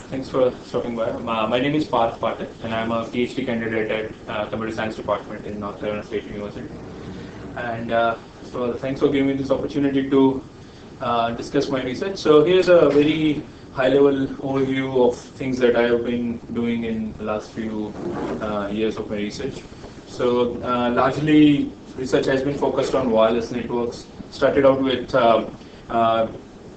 Thanks for stopping by. My name is Parth Pathak, and I'm a PhD candidate at Computer Science Department in North Carolina State University. And so thanks for giving me this opportunity to discuss my research. So here's a very high-level overview of things that I have been doing in the last few years of my research. So largely, research has been focused on wireless networks. Started out with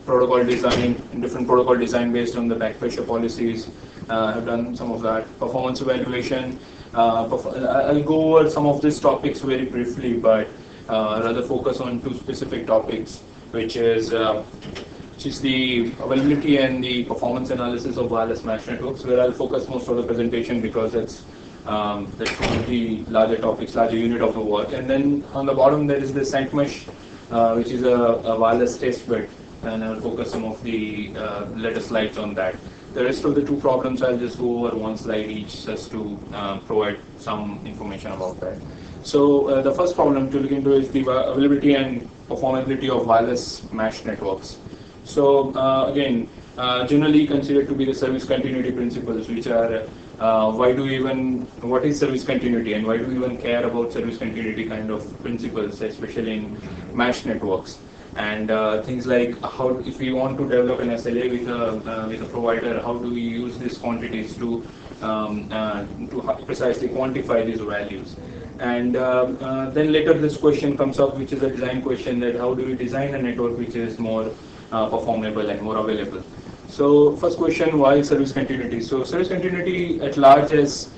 protocol design, different protocol design based on the back pressure policies. I've done some of that. Performance evaluation. I'll go over some of these topics very briefly, but rather focus on two specific topics, which is the availability and the performance analysis of wireless mesh networks, where I'll focus most of the presentation because that's one of the larger topics, larger unit of the work. And then on the bottom there is the CentMesh, which is a wireless test bed, and I'll focus some of the later slides on that. The rest of the two problems I'll just go over one slide each just to provide some information about that. So the first problem to look into is the availability and performability of wireless mesh networks. So again, generally considered to be the service continuity principles, which are what is service continuity and why do we even care about service continuity kind of principles, especially in mesh networks. And things like how, if we want to develop an SLA with a provider, how do we use these quantities to precisely quantify these values? And then later this question comes up, which is a design question, that how do we design a network which is more performable and more available? So first question, why service continuity? So service continuity at large is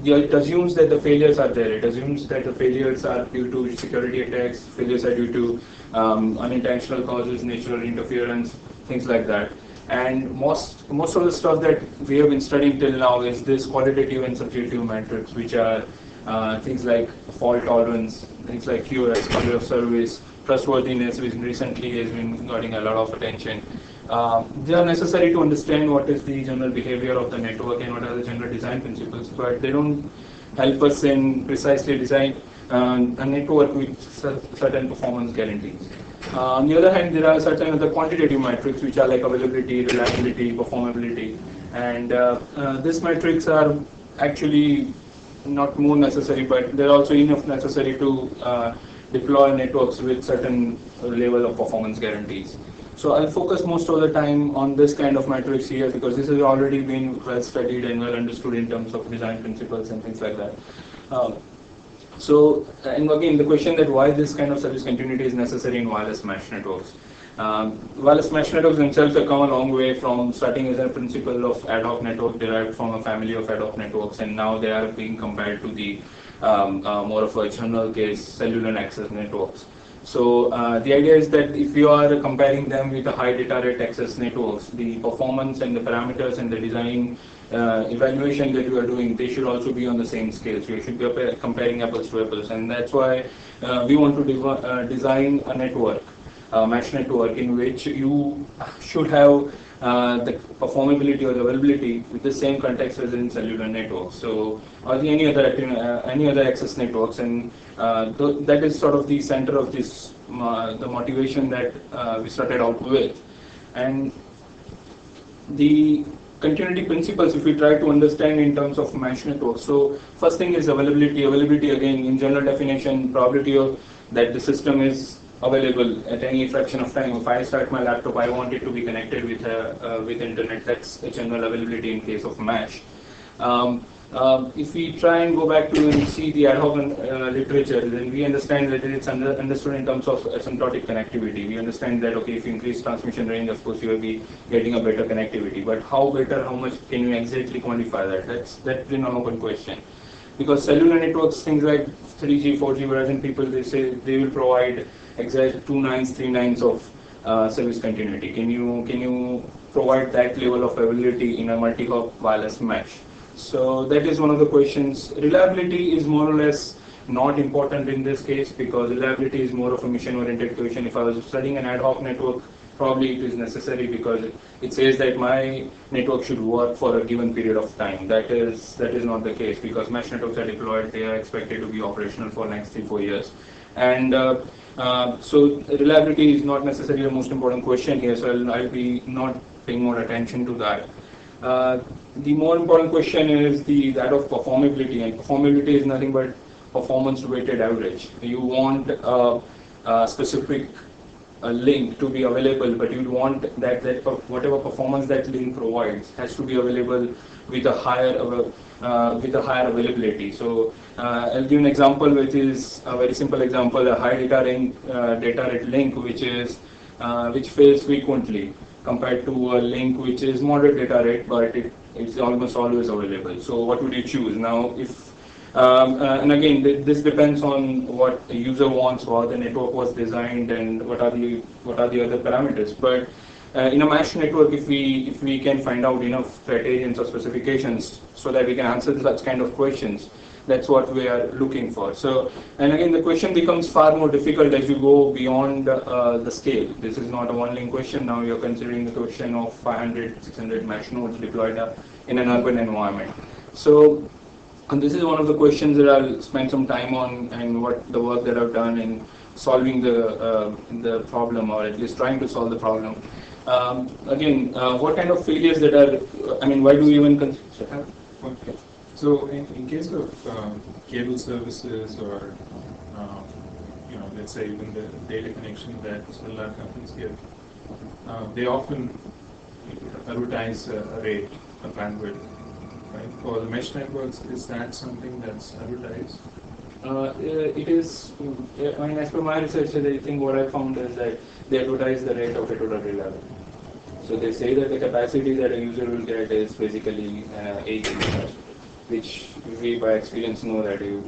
it assumes that the failures are there. It assumes that the failures are due to security attacks, failures are due to unintentional causes, natural interference, things like that. And most of the stuff that we have been studying till now is this qualitative and subjective metrics, which are things like fault tolerance, things like QoS, quality of service, trustworthiness, which recently has been getting a lot of attention. They are necessary to understand what is the general behavior of the network and what are the general design principles, but they don't help us in precisely design a network with certain performance guarantees. On the other hand, there are certain other quantitative metrics which are like availability, reliability, performability, and these metrics are actually not more necessary, but they're also enough necessary to deploy networks with certain level of performance guarantees. So I'll focus most of the time on this kind of metrics here because this has already been well studied and well understood in terms of design principles and things like that. And again, the question that why this kind of service continuity is necessary in wireless mesh networks. Wireless mesh networks themselves have come a long way from starting as a principle of ad hoc network derived from a family of ad hoc networks, and now they are being compared to the more of a general case cellular access networks. So the idea is that if you are comparing them with the high data rate access networks, the performance and the parameters and the design evaluation that you are doing, they should also be on the same scale. So you should be comparing apples to apples, and that's why we want to design a network, a mesh network, in which you should have the performability or the availability with the same context as in cellular networks. So, or any other access networks, and that is sort of the center of this, the motivation that we started out with, and the continuity principles. If we try to understand in terms of mesh networks, so first thing is availability. Availability, again, in general definition, probability of that the system is available at any fraction of time. If I start my laptop, I want it to be connected with internet. That's the general availability in case of mesh. If we try and go back to and see the ad hoc literature, then we understand that it's understood in terms of asymptotic connectivity. We understand that, okay, if you increase transmission range, of course you will be getting a better connectivity. But how better, how much can you exactly quantify that? That's an open question. Because cellular networks, things like 3G, 4G, Verizon people, they say they will provide exact 2 nines, 3 nines of service continuity. Can you provide that level of availability in a multi-hop wireless mesh? So that is one of the questions. Reliability is more or less not important in this case because reliability is more of a mission-oriented question. If I was studying an ad hoc network, probably it is necessary because it says that my network should work for a given period of time. That is not the case because mesh networks are deployed, they are expected to be operational for next 3-4 years. And so reliability is not necessarily the most important question here, so I'll be not paying more attention to that. The more important question is that of performability, and performability is nothing but performance weighted average. You want a specific link to be available, but you want whatever performance that link provides has to be available with a higher availability. So I'll give an example, which is a very simple example: a high data rate link, which fails frequently, compared to a link which is moderate data rate, but it's almost always available. So what would you choose? Now, if and again, this depends on what the user wants, how the network was designed, and what are the other parameters. But in a mesh network, if we can find out enough criterions or specifications so that we can answer such kind of questions, that's what we are looking for. So, and again, the question becomes far more difficult as you go beyond the scale. This is not a one-link question. Now you're considering the question of 500, 600 mesh nodes deployed in an urban environment. So, and this is one of the questions that I'll spend some time on, and what the work that I've done in solving the problem, or at least trying to solve the problem. Again, what kind of failures that are, why do we even consider? Okay. So in case of cable services, or let's say even the data connection that cellular companies give, they often advertise a rate, a bandwidth. Right? For the mesh networks, is that something that's advertised? It is. As per my research, I think what I found is that they advertise the rate of 802.11. So they say that the capacity that a user will get is basically 8 GB, which we by experience know that you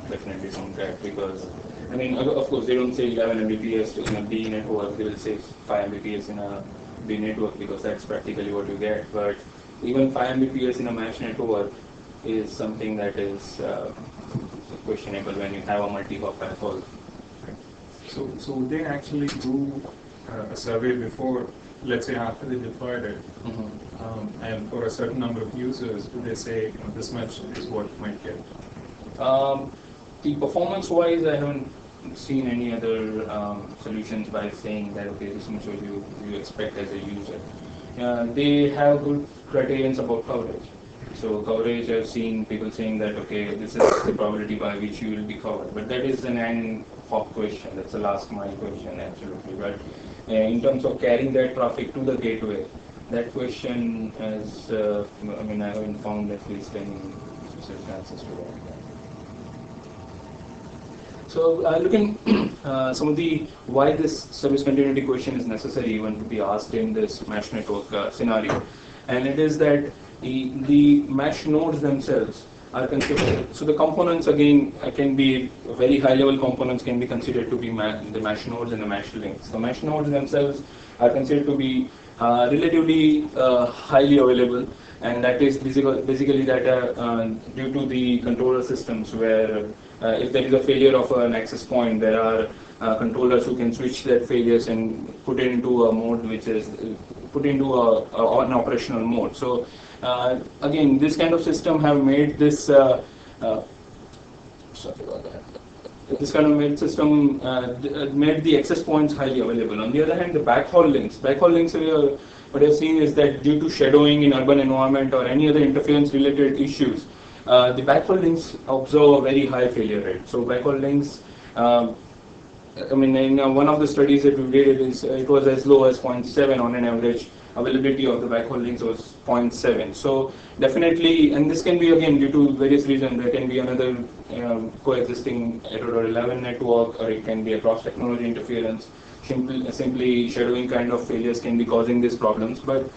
definitely don't get, because of course they don't say 11 Mbps in a B network, they will say 5 Mbps in a B network, because that's practically what you get. But even 5 Mbps in a mesh network is something that is questionable when you have a multi-hop backhaul. So would they actually do a survey before, let's say after they deployed it, and for a certain number of users, do they say this much is what you might get? The performance-wise, I haven't seen any other solutions by saying that, okay, this much what you expect as a user. They have good criterions about coverage. So coverage, I've seen people saying that, okay, this is the probability by which you will be covered. But that is an end hop question. That's a last mile question, absolutely. But in terms of carrying that traffic to the gateway, that question has, I haven't found at least any specific answers to that. So looking some of the why this service continuity question is necessary even to be asked in this mesh network scenario, and it is that the mesh nodes themselves are considered. So the components again can be very high level components can be considered to be the mesh nodes and the mesh links. The mesh nodes themselves are considered to be relatively highly available, and that is basically that due to the controller systems where if there is a failure of an access point, there are controllers who can switch that failures and put it into a mode which is put into an operational mode. So again, this kind of system have made this sorry about that. This kind of made system made the access points highly available. On the other hand, the backhaul links what I've seen is that due to shadowing in urban environment or any other interference related issues, the backhaul links observe a very high failure rate. So backhaul links, in one of the studies that we did, it was as low as 0.7 on an average. Availability of the backhaul links was 0.7. So definitely, and this can be again due to various reasons. There can be another coexisting 802.11 network, or it can be a cross-technology interference. Simply shadowing kind of failures can be causing these problems. But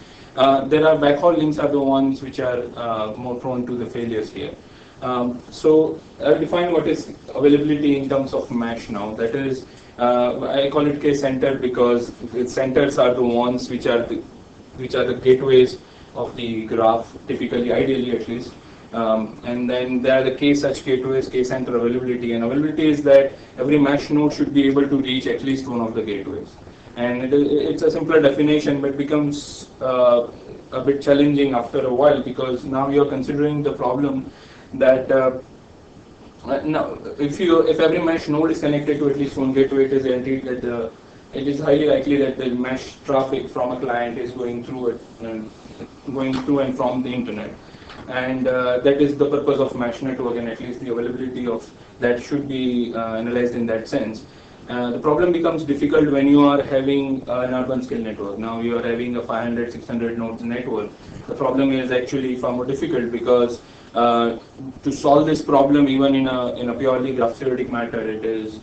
there are backhaul links are the ones which are more prone to the failures here. So I'll define what is availability in terms of mesh now. That is, I call it case centered because its centers are the ones which are the gateways of the graph, typically, ideally at least. And then there are the k-such gateways, k-center availability. And availability is that every mesh node should be able to reach at least one of the gateways. And it's a simpler definition, but becomes a bit challenging after a while, because now you're considering the problem that now if every mesh node is connected to at least one gateway, it is guaranteed that it is highly likely that the mesh traffic from a client is going through it, going through and from the internet. And that is the purpose of mesh network, and at least the availability of that should be analyzed in that sense. The problem becomes difficult when you are having an urban scale network. Now you are having a 500, 600 nodes network. The problem is actually far more difficult because to solve this problem, even in a purely graph theoretic matter, it is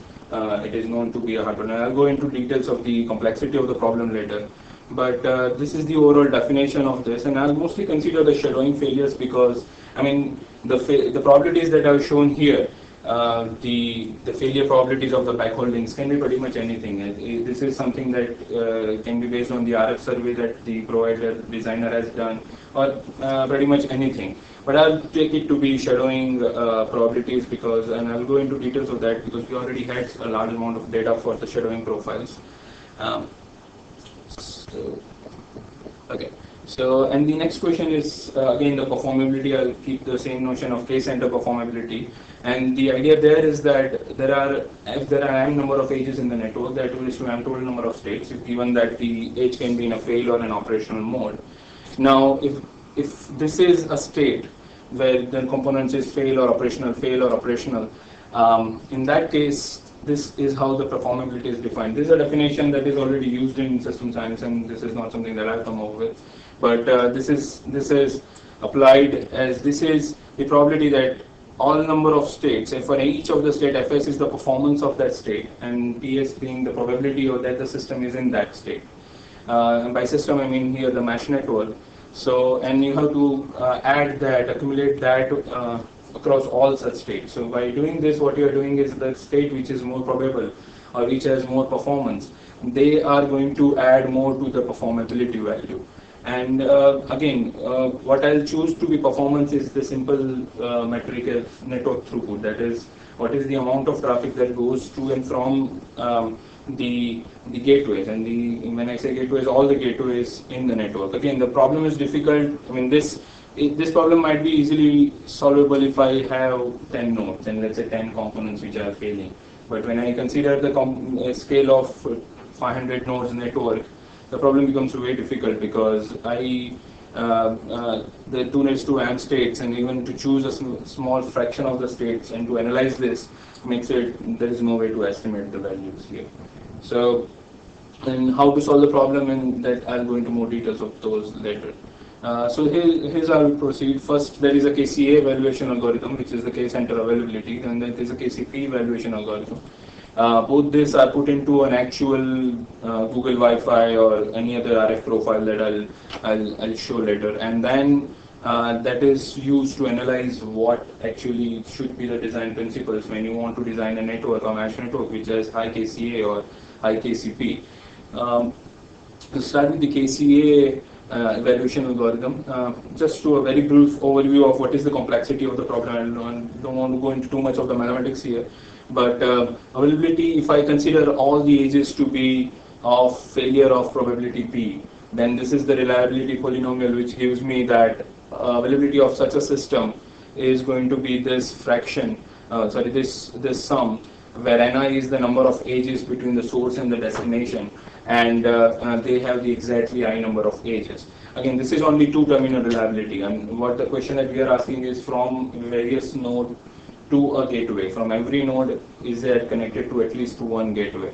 known to be a hard one. I'll go into details of the complexity of the problem later. But this is the overall definition of this, and I'll mostly consider the shadowing failures because, I mean, the probabilities that I've shown here, the failure probabilities of the backhaul links can be pretty much anything. This is something that can be based on the RF survey that the provider designer has done, or pretty much anything. But I'll take it to be shadowing probabilities because, and I'll go into details of that because we already had a large amount of data for the shadowing profiles. Okay. So, and the next question is again the performability. I'll keep the same notion of k-center performability. And the idea there is that if there are n number of edges in the network, that will to m total number of states, if given that the edge can be in a fail or an operational mode. Now, if this is a state where the components is fail or operational, in that case, this is how the performability is defined. This is a definition that is already used in system science, and this is not something that I've come up with. But this is applied as this is the probability that all number of states, and for each of the state, Fs is the performance of that state, and Ps being the probability or that the system is in that state. And by system, I mean here the mesh network. So, and you have to add that, accumulate that across all such states. So by doing this, what you are doing is the state which is more probable or which has more performance, they are going to add more to the performability value. And again, what I'll choose to be performance is the simple metric of network throughput. That is, what is the amount of traffic that goes to and from the gateways. And when I say gateways, all the gateways in the network. Again, the problem is difficult. I mean, this problem might be easily solvable if I have 10 nodes and let's say 10 components which are failing. But when I consider the scale of 500 nodes network, the problem becomes very difficult because the 2 AMP states, and even to choose a small fraction of the states and to analyze this makes it, there is no way to estimate the values here. So, and how to solve the problem, and that I'll go into more details of those later. So here's how we proceed. First, there is a KCA evaluation algorithm, which is the k-center availability, and then there is a KCP evaluation algorithm. Both these are put into an actual Google Wi-Fi or any other RF profile that I'll show later, and then that is used to analyze what actually should be the design principles when you want to design a network or mesh network which has high KCA or high KCP. To start with the KCA evaluation algorithm, just to a very brief overview of what is the complexity of the problem. I don't want to go into too much of the mathematics here. But availability, if I consider all the edges to be of failure of probability P, then this is the reliability polynomial which gives me that availability of such a system is going to be this fraction, this sum, where Ni is the number of edges between the source and the destination, and they have the exactly I number of edges. Again, this is only 2-terminal reliability, and what the question that we are asking is from various nodes to a gateway. From every node is it connected to at least one gateway.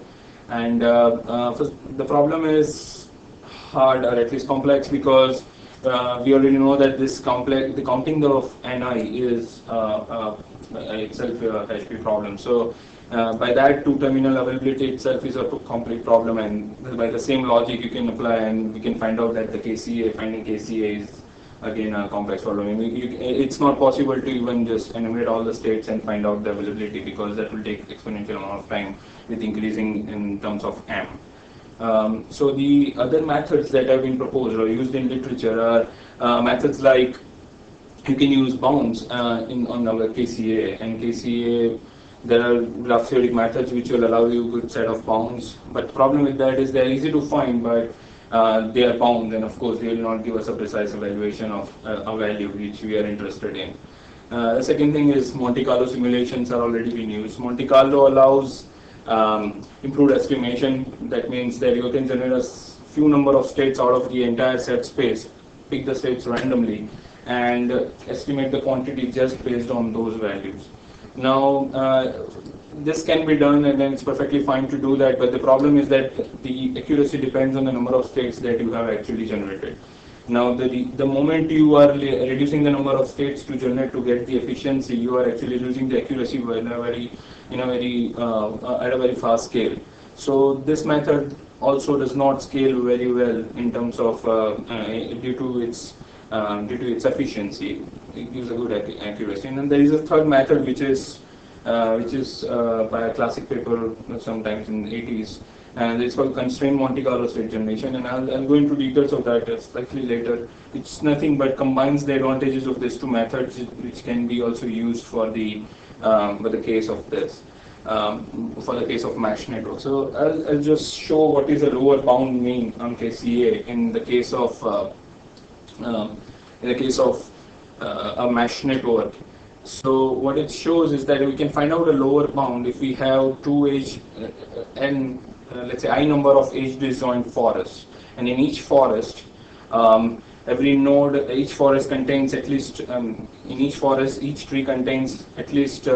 And the problem is hard, or at least complex, because we already know that this the counting of Ni is itself a HP problem. So by that, 2-terminal availability itself is a complete problem, and by the same logic you can apply, and we can find out that the finding KCA is again a complex problem. It's not possible to even just enumerate all the states and find out the availability, because that will take exponential amount of time with increasing in terms of M. So the other methods that have been proposed or used in literature are methods like you can use bounds on our KCA, and KCA there are graph theoretic methods which will allow you a good set of bounds. But the problem with that is they're easy to find, but they are bound, and of course they will not give us a precise evaluation of a value which we are interested in. The second thing is Monte Carlo simulations are already being used. Monte Carlo allows improved estimation. That means that you can generate a few number of states out of the entire set space, pick the states randomly, and estimate the quantity just based on those values. Now, this can be done, and then it's perfectly fine to do that, but the problem is that the accuracy depends on the number of states that you have actually generated. Now, the moment you are reducing the number of states to generate to get the efficiency, you are actually losing the accuracy at a very fast scale. So this method also does not scale very well in terms of due to its efficiency. It gives a good accuracy. And then there is a third method which is by a classic paper sometimes in the 80s, and it's called constrained Monte Carlo state generation, and I'll go into details of that slightly later. It's nothing but combines the advantages of these two methods, which can be also used for the case of this, for the case of mesh network. So I'll just show what is a lower bound mean on KCA in the case of a mesh network. So what it shows is that we can find out a lower bound if we have two edge let's say I number of edge disjoint forests, and in each forest, each forest contains at least each tree contains at least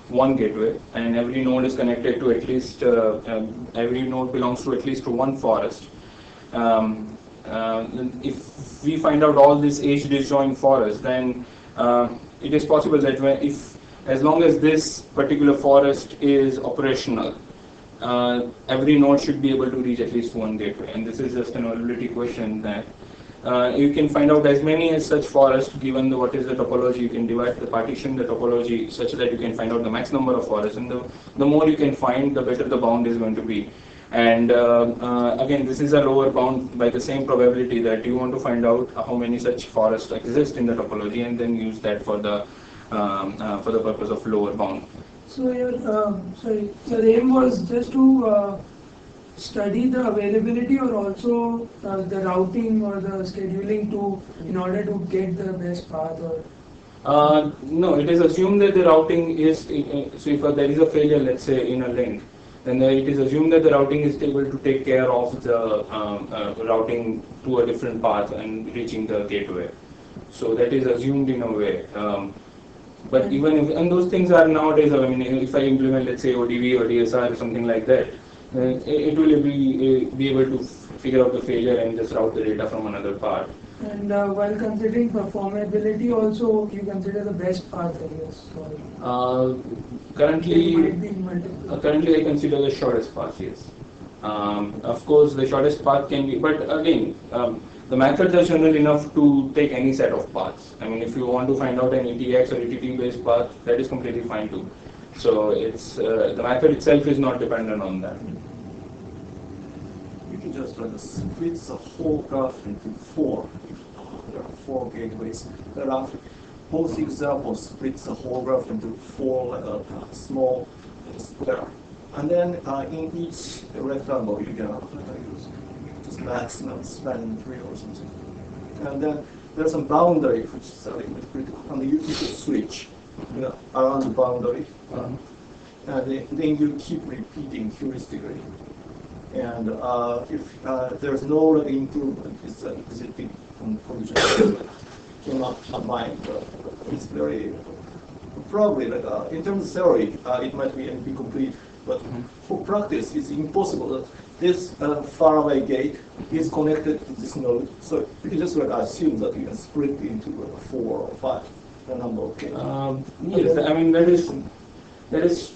one gateway, and every node is connected to at least every node belongs to at least one forest. If we find out all these edge disjoint forests, then it is possible that as long as this particular forest is operational, every node should be able to reach at least one gateway. And this is just an availability question that you can find out as many as such forests given what is the topology. You can divide the partition the topology such that you can find out the max number of forests, and the more you can find, the better the bound is going to be. And again, this is a lower bound by the same probability that you want to find out how many such forests exist in the topology, and then use that for the purpose of lower bound. So your aim was just to study the availability, or also the routing or the scheduling in order to get the best path, or? No, it is assumed that the routing is, so if there is a failure, let's say in a link, then it is assumed that the routing is able to take care of the routing to a different path and reaching the gateway. So that is assumed in a way. But even if, and those things are nowadays, I mean, if I implement, let's say, ODV or DSR or something like that, it will be able to figure out the failure and just route the data from another part. And while considering performability, also you consider the best path, I guess. Currently, I consider the shortest path. Yes. Of course, the shortest path can be, but again, the methods are general enough to take any set of paths. I mean, if you want to find out an ETX or ETT based path, that is completely fine too. So it's the method itself is not dependent on that. You can just split the whole graph into four. If there are four gateways. There are both examples split the whole graph into four small square. And then in each rectangle, you can use just maximum span tree or something. And then there's a boundary which is a little bit critical, and you need to switch around the boundary. And then you keep repeating heuristically. And if there's no improvement, it's an existing condition cannot combine. It's very probably in terms of theory, it might be complete, but for practice, it's impossible that this faraway gate is connected to this node. So you can just assume that you can split into 4 or 5 the number of gates. Yes, I mean that is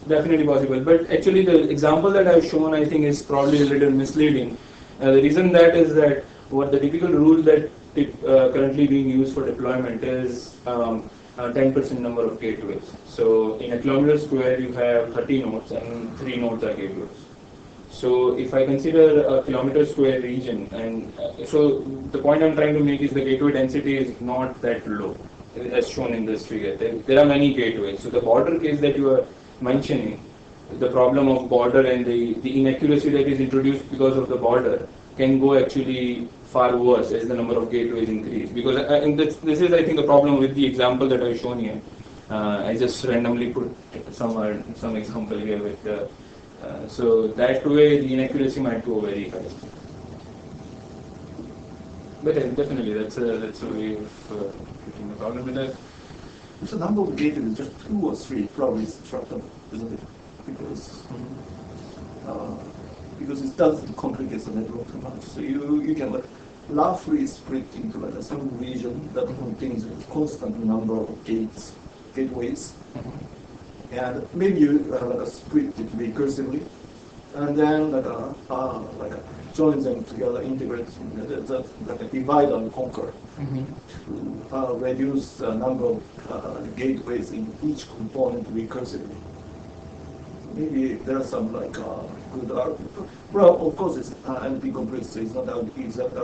definitely possible. But actually, the example that I've shown, I think, is probably a little misleading. The reason that is that what the typical rule that currently being used for deployment is 10% number of gateways. So in a kilometer square, you have 30 nodes, and 3 nodes are gateways. So if I consider a kilometer square region, and so the point I'm trying to make is the gateway density is not that low, as shown in this figure. There are many gateways. So the border case that you are mentioning, the problem of border and the inaccuracy that is introduced because of the border can go actually far worse as the number of gateways increase. Because this is, I think, a problem with the example that I've shown here. I just randomly put some example here with So that way the inaccuracy might go very high. But definitely that's a way of treating the problem with that. So number of gateways, just 2 or 3 probably is tractable, isn't it? Because it doesn't complicate the network too much. So you can like roughly split into like some region that contains a constant number of gateways, and maybe you split it recursively, and then join them together, integrate like a divide and conquer to reduce the number of gateways in each component recursively. Maybe there are some like good well, of course it's NP complexity, it's not exact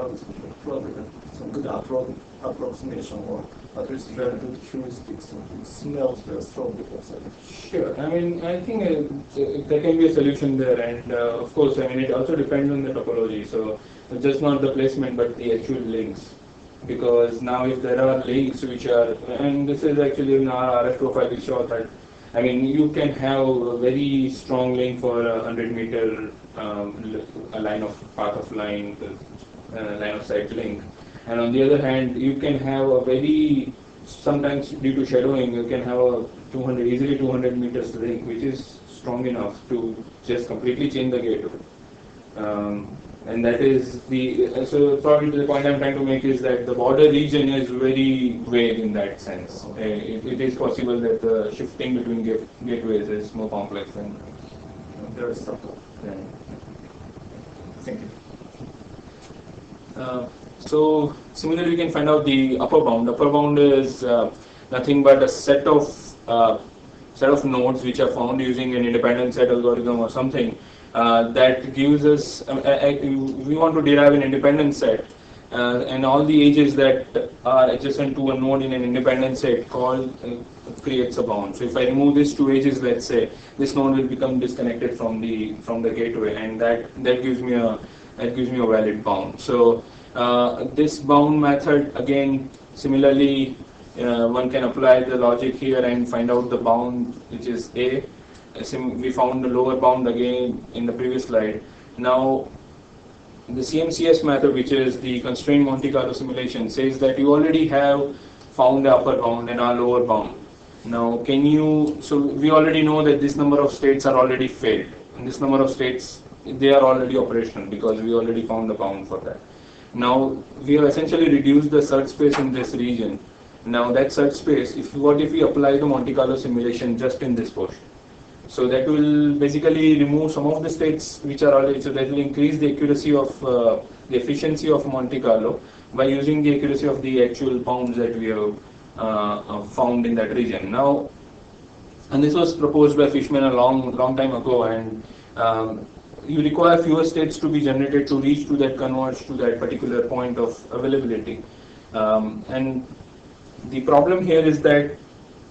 probably some good approximation or at least very good heuristics. It smells very strongly outside. Sure. I mean, I think there can be a solution there, and of course, I mean, it also depends on the topology. So, just not the placement, but the actual links. Because now, if there are links which are, and this is actually in our RF profile, we show that, I mean, you can have a very strong link for a 100-meter a line of path of line, line of sight link. And on the other hand, you can have a very, sometimes due to shadowing, you can have a easily 200 meters link, which is strong enough to just completely change the gateway. And that is so probably the point I'm trying to make is that the border region is very vague in that sense. It is possible that the shifting between gateways is more complex than very subtle. Thank you. So similarly, we can find out the upper bound. Upper bound is nothing but a set of nodes which are found using an independent set algorithm or something that gives us. We want to derive an independent set, and all the edges that are adjacent to a node in an independent set creates a bound. So if I remove these 2 edges, let's say this node will become disconnected from the gateway, and that gives me a valid bound. So this bound method, again, similarly, one can apply the logic here and find out the bound, which is A. We found the lower bound again in the previous slide. Now, the CMCS method, which is the constrained Monte Carlo simulation, says that you already have found the upper bound and our lower bound. Now, so we already know that this number of states are already failed, and this number of states, they are already operational because we already found the bound for that. Now, we have essentially reduced the search space in this region. Now, that search space, what if we apply the Monte Carlo simulation just in this portion? So that will basically remove some of the states which are already, so that will increase the accuracy of the efficiency of Monte Carlo by using the accuracy of the actual bounds that we have found in that region. Now, and this was proposed by Fishman a long time ago, and you require fewer states to be generated to reach to that converge to that particular point of availability. And the problem here is that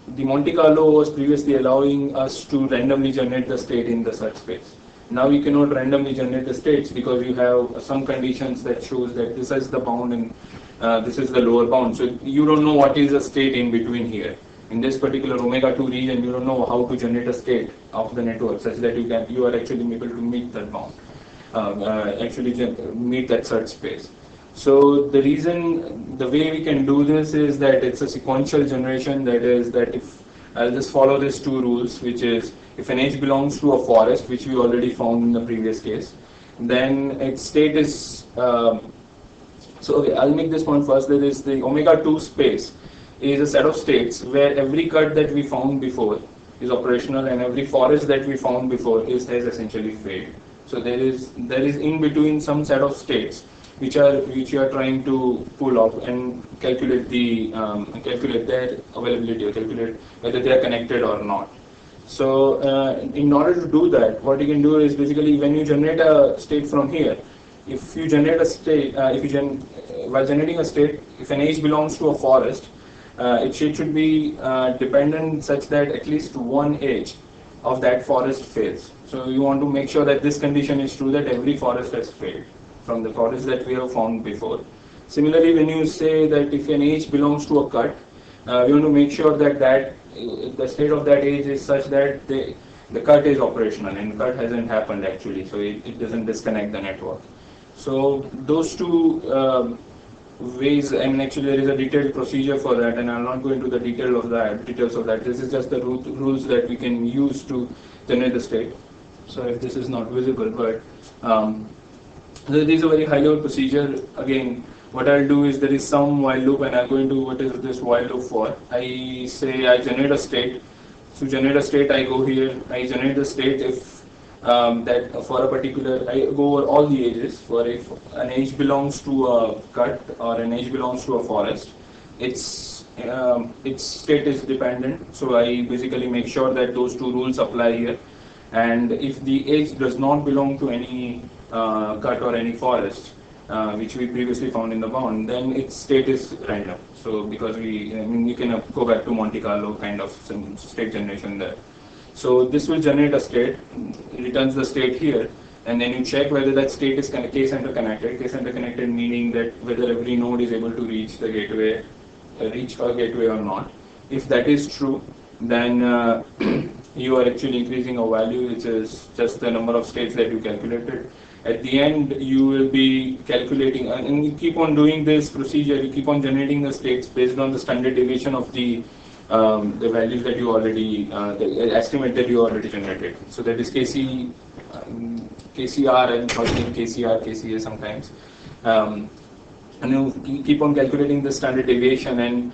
the Monte Carlo was previously allowing us to randomly generate the state in the search space. Now you cannot randomly generate the states because you have some conditions that shows that this is the bound and this is the lower bound. So you don't know what is the state in between here. In this particular omega 2 region, you don't know how to generate a state of the network such that you are actually able to meet that bound, meet that search space. So the way we can do this is that it's a sequential generation. That is that if I'll just follow these 2 rules, which is if an edge belongs to a forest, which we already found in the previous case, then its state is. So okay, I'll make this point first. That is the omega 2 space is a set of states where every cut that we found before is operational and every forest that we found before has essentially failed. So there is in between some set of states which you are trying to pull off and calculate their availability or calculate whether they are connected or not. So in order to do that, what you can do is basically when you generate a state from here, if you generate a state, while generating a state, if an edge belongs to a forest, it should be dependent such that at least one edge of that forest fails. So you want to make sure that this condition is true, that every forest has failed from the forest that we have found before. Similarly, when you say that if an edge belongs to a cut, we want to make sure that the state of that edge is such that the cut is operational, and cut hasn't happened actually, so it doesn't disconnect the network. So those two ways, I mean, actually there is a detailed procedure for that, and I'll not go into the details of that. This is just the rules that we can use to generate the state. So if this is not visible, but this is a very high level procedure. Again, what I'll do is there is some while loop, and I'll go into what is this while loop for. I say I generate a state. To generate a state, I go here, I generate the state if that for a particular, I go over all the edges. For if an edge belongs to a cut or an edge belongs to a forest, its state is dependent. So I basically make sure that those two rules apply here. And if the edge does not belong to any cut or any forest, which we previously found in the bound, then its state is random. So because you can go back to Monte Carlo kind of some state generation there. So this will generate a state, returns the state here, and then you check whether that state is case interconnected. Case interconnected meaning that whether every node is able to reach the gateway, reach a gateway or not. If that is true, then you are actually increasing a value, which is just the number of states that you calculated. At the end, you will be calculating, and you keep on doing this procedure. You keep on generating the states based on the standard deviation of the values that you already, the estimate that you already generated. So that is KCR and KCR, KCA sometimes. And you keep on calculating the standard deviation, and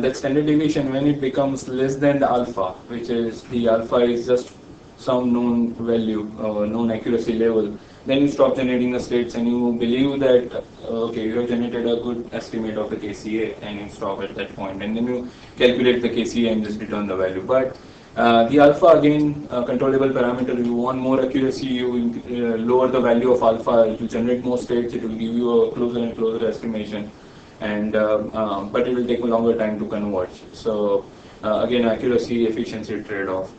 that standard deviation, when it becomes less than the alpha, which is the alpha is just some known value, known accuracy level, then you stop generating the states and you believe that okay, you have generated a good estimate of the KCA, and you stop at that point, and then you calculate the KCA and just return the value. But the alpha, again, controllable parameter. You want more accuracy, you lower the value of alpha to generate more states. It will give you a closer and closer estimation, and but it will take a longer time to converge. So again, accuracy efficiency trade-off.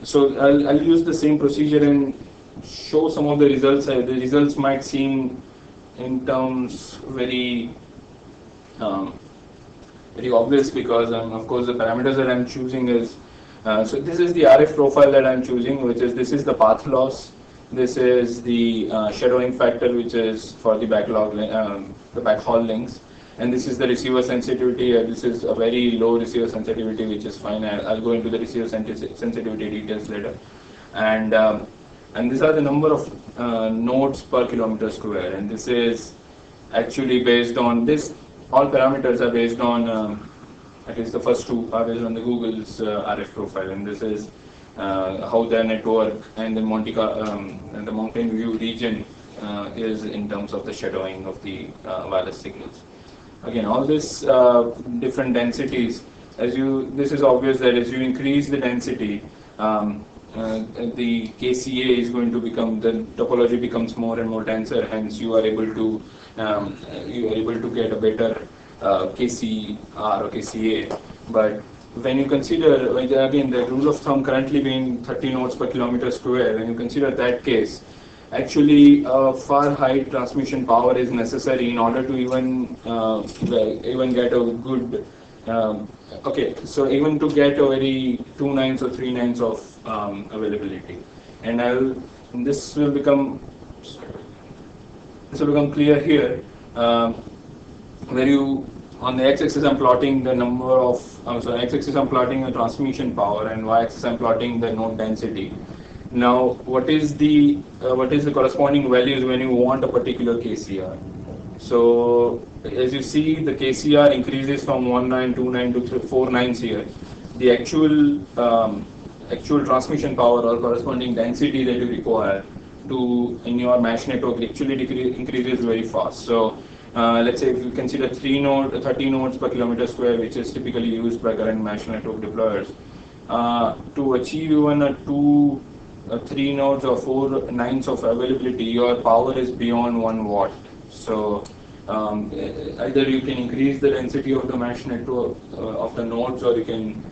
So I'll use the same procedure and show some of the results. The results might seem in terms very very obvious, because of course the parameters that I'm choosing is so this is the RF profile that I'm choosing, which is this is the path loss, this is the shadowing factor, which is for the backlog the backhaul links, and this is the receiver sensitivity. This is a very low receiver sensitivity, which is fine. I'll go into the receiver sensitivity details later. And these are the number of nodes per kilometer square, and this is actually based on this. All parameters are based on at least the first two are based on the Google's RF profile, and this is how the network and the and the Mountain View region is in terms of the shadowing of the wireless signals. Again, all this different densities. This is obvious that as you increase the density, the KCA is going to become, the topology becomes more and more denser. Hence, you are able to get a better KCR or KCA. But when you consider, again, the rule of thumb currently being 30 nodes per kilometer square, when you consider that case, actually far high transmission power is necessary in order to even get a good okay, so even to get a very 2 nines or 3 nines of availability, and this will become clear here, where you on the x-axis I'm plotting the number of x-axis I'm plotting the transmission power, and y-axis I'm plotting the node density. Now, what is the corresponding values when you want a particular KCR? So as you see, the KCR increases from 1 9, 2 9 to 4 nines here. The actual transmission power or corresponding density that you require in your mesh network actually increases very fast. So let's say if you consider 30 nodes per kilometer square, which is typically used by current mesh network deployers, to achieve even 3 nodes or 4 nines of availability, your power is beyond 1 watt. So either you can increase the density of the mesh network of the nodes, or you can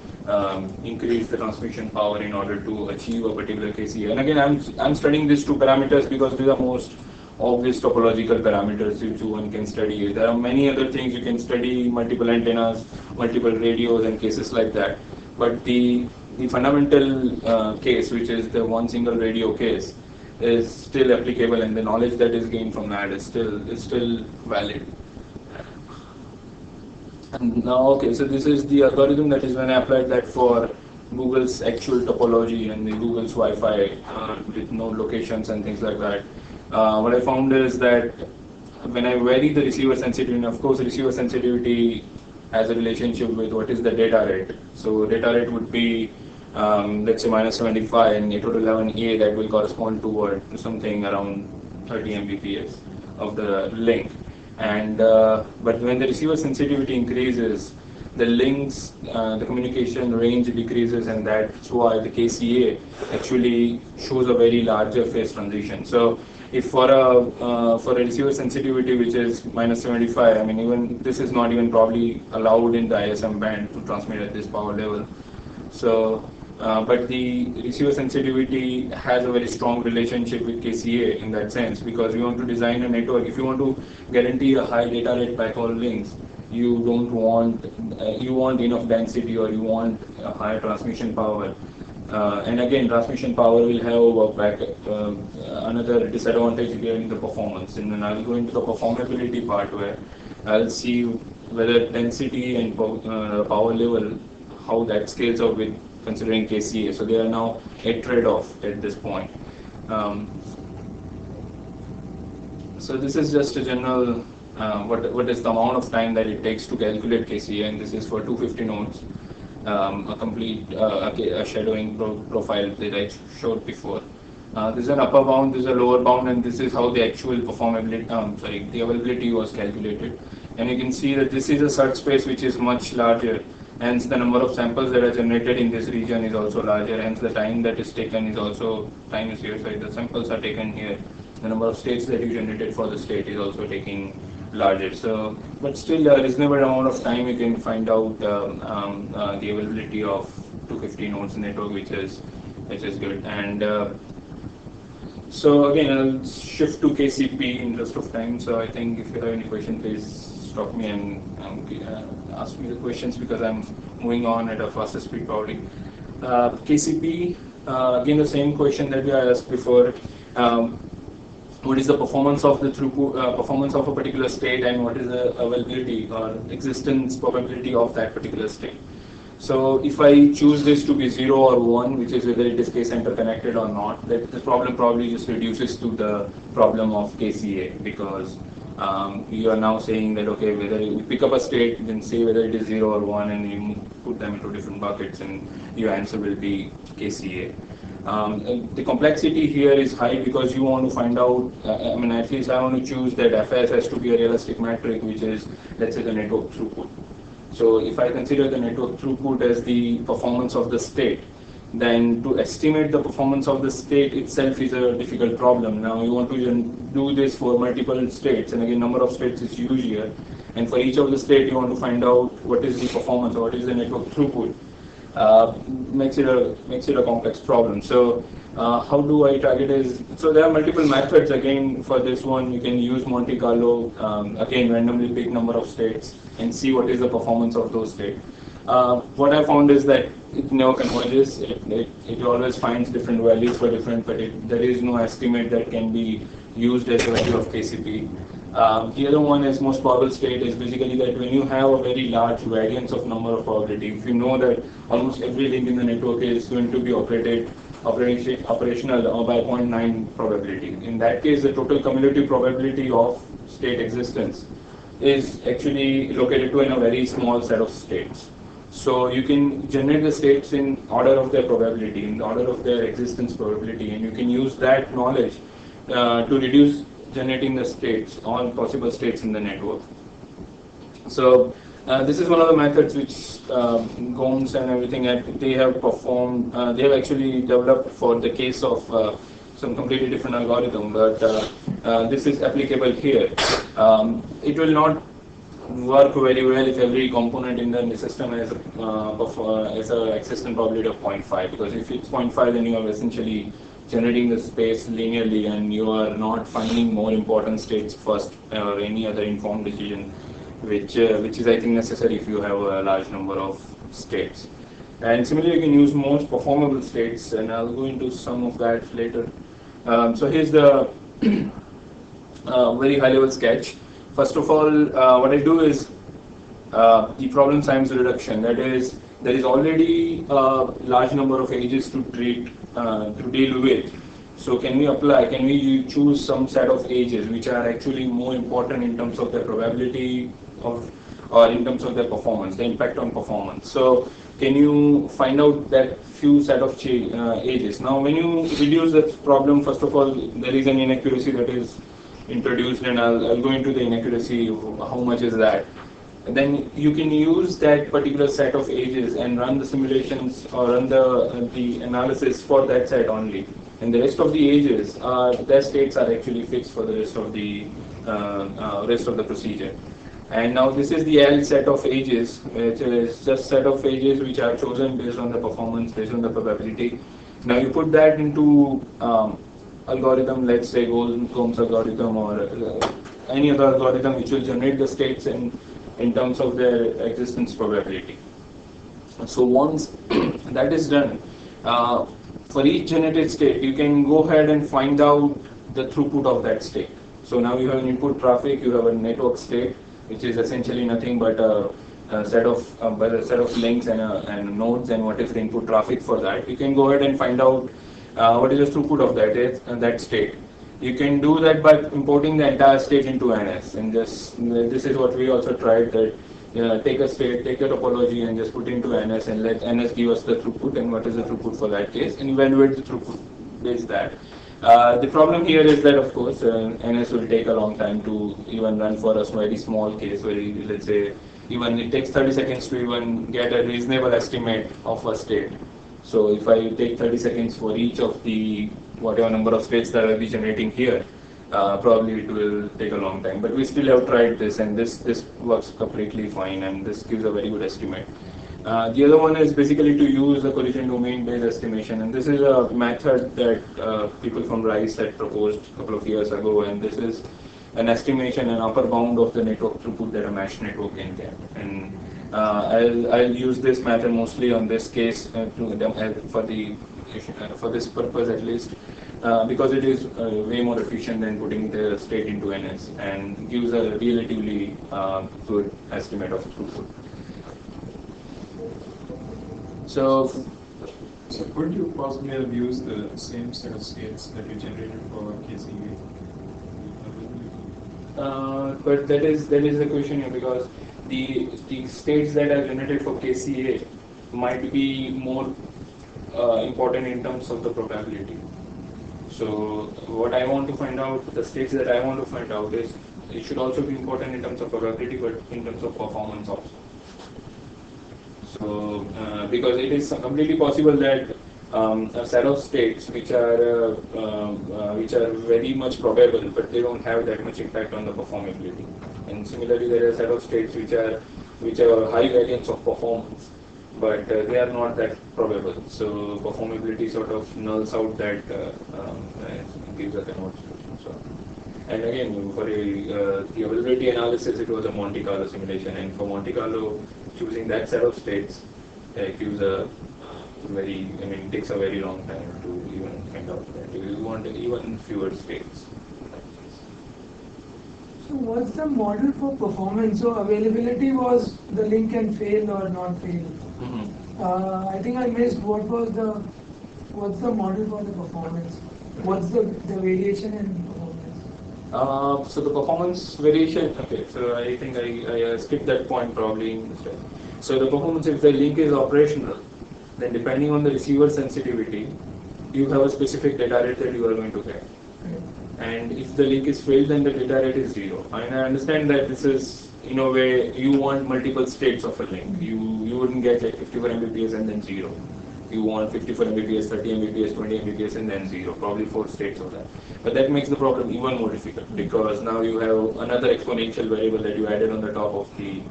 increase the transmission power in order to achieve a particular KCA. And again, I'm studying these two parameters because these are most obvious topological parameters which one can study. There are many other things you can study, multiple antennas, multiple radios, and cases like that. But the the fundamental case, which is the one single radio case, is still applicable, and the knowledge that is gained from that is still valid. And now, okay, so this is the algorithm that is when I applied that for Google's actual topology and the Google's Wi-Fi with node locations and things like that. What I found is that when I vary the receiver sensitivity, and of course receiver sensitivity has a relationship with what is the data rate. So data rate would be let's say -75, and 802.11a, that will correspond to something around 30 Mbps of the link. And but when the receiver sensitivity increases, the links, the communication range decreases, and that's why the KCA actually shows a very larger phase transition. So if for a receiver sensitivity which is -75, I mean, even this is not even probably allowed in the ISM band to transmit at this power level. So but the receiver sensitivity has a very strong relationship with KCA in that sense, because you want to design a network, if you want to guarantee a high data rate backhaul links, you don't want, you want enough density, or you want a higher transmission power. And again, transmission power will have another disadvantage here in the performance. And then I'll go into the performability part, where I'll see whether density and power level, how that scales up with considering KCA. So they are now a trade-off at this point. So this is just a general, what is the amount of time that it takes to calculate KCA, and this is for 250 nodes, a complete a shadowing profile that I showed before. This is an upper bound, this is a lower bound, and this is how the actual performability, the availability was calculated. And you can see that this is a search space which is much larger. Hence, the number of samples that are generated in this region is also larger. Hence, the time that is taken is also, time is here, so the samples are taken here. The number of states that you generated for the state is also taking larger. So, but still a reasonable amount of time you can find out the availability of 250 nodes network, which is good. And so again, I'll shift to KCP in rest of time. So I think if you have any question, please stop me and ask me the questions, because I'm moving on at a faster speed probably. KCP, again the same question that I asked before. What is the performance of the throughput, performance of a particular state, and what is the availability or existence probability of that particular state? So if I choose this to be 0 or 1, which is whether it is case center connected or not, that the problem probably just reduces to the problem of KCA, because you are now saying that, okay, whether you pick up a state, then say whether it is 0 or 1, and you put them into different buckets, and your answer will be KCA. The complexity here is high, because you want to find out, I mean, at least I want to choose that FS has to be a realistic metric, which is, let's say, the network throughput. So if I consider the network throughput as the performance of the state, then to estimate the performance of the state itself is a difficult problem. Now you want to do this for multiple states, and again, number of states is huge here. And for each of the state, you want to find out what is the performance, or what is the network throughput. Makes it a complex problem. So how do I target is, so there are multiple methods. Again, for this one, you can use Monte Carlo, again, randomly pick number of states and see what is the performance of those states. What I found is that it never converges. It always finds different values for different, but there is no estimate that can be used as a value of KCP. The other one is most probable state, is basically that when you have a very large variance of number of probability, if you know that almost every link in the network is going to be operational by 0.9 probability. In that case, the total cumulative probability of state existence is actually located to in a very small set of states. So you can generate the states in order of their probability, in the order of their existence probability, and you can use that knowledge to reduce generating the states, all possible states in the network. So this is one of the methods which Gomes and everything they have performed. They have actually developed for the case of some completely different algorithm, but this is applicable here. It will not work very well if every component in the system has a existence probability of 0.5, because if it's 0.5, then you are essentially generating the space linearly, and you are not finding more important states first or any other informed decision, which is I think necessary if you have a large number of states. And similarly, you can use most performable states, and I'll go into some of that later. So here's the very high level sketch. First of all, what I do is the problem size reduction. That is, there is already a large number of ages to treat, to deal with. So can we apply, can we choose some set of ages which are actually more important in terms of their probability of, or in terms of their performance, the impact on performance. So can you find out that few set of ages? Now when you reduce the problem, first of all, there is an inaccuracy that is introduced, and I'll go into the inaccuracy, how much is that. And then you can use that particular set of ages and run the simulations or run the analysis for that set only. And the rest of the ages, their states are actually fixed for the rest of the procedure. And now this is the L set of ages, which is just set of ages which are chosen based on the performance, based on the probability. Now you put that into algorithm, let's say Golden-Combs algorithm or any other algorithm which will generate the states in terms of their existence probability. So once that is done, for each generated state, you can go ahead and find out the throughput of that state. So now you have an input traffic, you have a network state, which is essentially nothing but a set of links and nodes, and what is the input traffic for that. You can go ahead and find out what is the throughput of that state. You can do that by importing the entire state into NS, and just this is what we also tried, that take a state, take a topology, and just put into NS and let NS give us the throughput and what is the throughput for that case, and evaluate the throughput based that. The problem here is that, of course, NS will take a long time to even run for a very small case, where let's say even it takes 30 seconds to even get a reasonable estimate of a state. So if I take 30 seconds for each of the whatever number of states that I'll be generating here, probably it will take a long time. But we still have tried this, and this works completely fine, and this gives a very good estimate. The other one is basically to use a collision domain based estimation, and this is a method that people from RISE had proposed a couple of years ago, and this is an estimation, an upper bound of the network throughput that a mesh network can get. And I'll use this method mostly on this case for this purpose at least, because it is way more efficient than putting the state into NS and gives a relatively good estimate of throughput. So could you possibly have used the same set of states that you generated for KCA? But that is the question here, because the states that are generated for KCA might be more important in terms of the probability. So what I want to find out, the states that I want to find out is, it should also be important in terms of probability, but in terms of performance also. So because it is completely possible that a set of states which are very much probable, but they don't have that much impact on the performability. And similarly, there are a set of states which are high variance of performance, but they are not that probable. So performability sort of nulls out that, gives a conversion. So, and again, for the availability analysis, it was a Monte Carlo simulation, and for Monte Carlo, choosing that set of states gives a it takes a very long time to even find out that. You want even fewer states. So what's the model for performance? So availability was the link can fail or not fail. Mm-hmm. I think I missed what's the model for the performance? What's the variation in performance? So the performance variation, okay, so I think I skipped that point probably. So the performance, if the link is operational, then depending on the receiver sensitivity, you have a specific data rate that you are going to get. And if the link is failed, then the data rate is 0. And I understand that this is, in a way, you want multiple states of a link. You wouldn't get like 54 Mbps and then 0. You want 54 Mbps, 30 Mbps, 20 Mbps, and then 0. Probably 4 states of that. But that makes the problem even more difficult, because now you have another exponential variable that you added on the top of the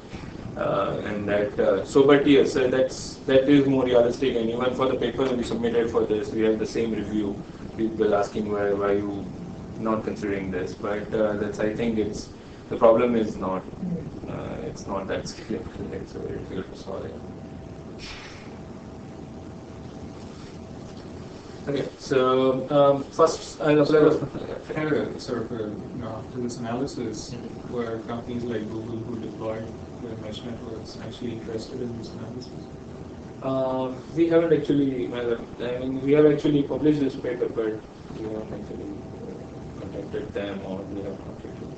but yes, that is more realistic. And even for the paper we submitted for this, we have the same review. People asking why you not considering this, but I think the problem is not it's not that scalable. It's very difficult to solve it. Okay, so first I'll apply So, the. kind of sort of after this analysis, were companies like Google who deployed their mesh networks actually interested in this analysis? We haven't actually, I mean, we have actually published this paper, but we haven't actually contacted them or we have contacted them.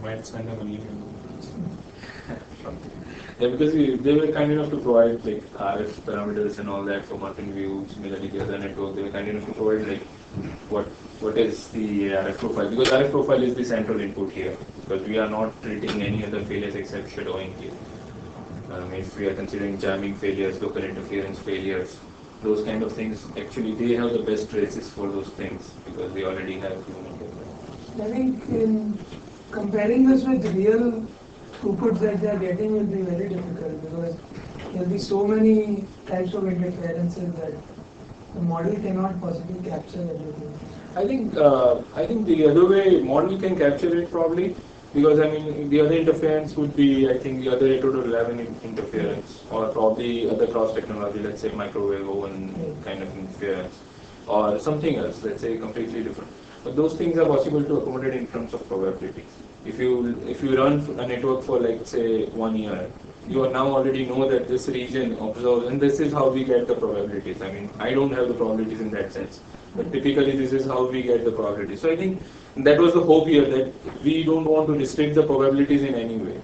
Might send them an email. Yeah, because they were kind enough to provide like RF parameters and all that for marketing view, similarly the other network, they were kind enough to provide like what is the RF profile, because RF profile is the central input here, because we are not treating any other failures except shadowing here. If we are considering jamming failures, local interference failures, those kind of things, actually they have the best traces for those things because they already have human data. I think in comparing this with real throughputs that they are getting will be very difficult because there will be so many types of interferences that the model cannot possibly capture everything. I think the other way model can capture it probably, because I mean the other interference would be, I think, the other 802.11 interference or probably other cross technology, let's say microwave oven kind of interference or something else, let's say completely different. But those things are possible to accommodate in terms of probabilities. If you run a network for like say 1 year, you are now already know that this region observes, and this is how we get the probabilities. I mean, I don't have the probabilities in that sense, but typically this is how we get the probabilities. So I think that was the hope here, that we don't want to restrict the probabilities in any way.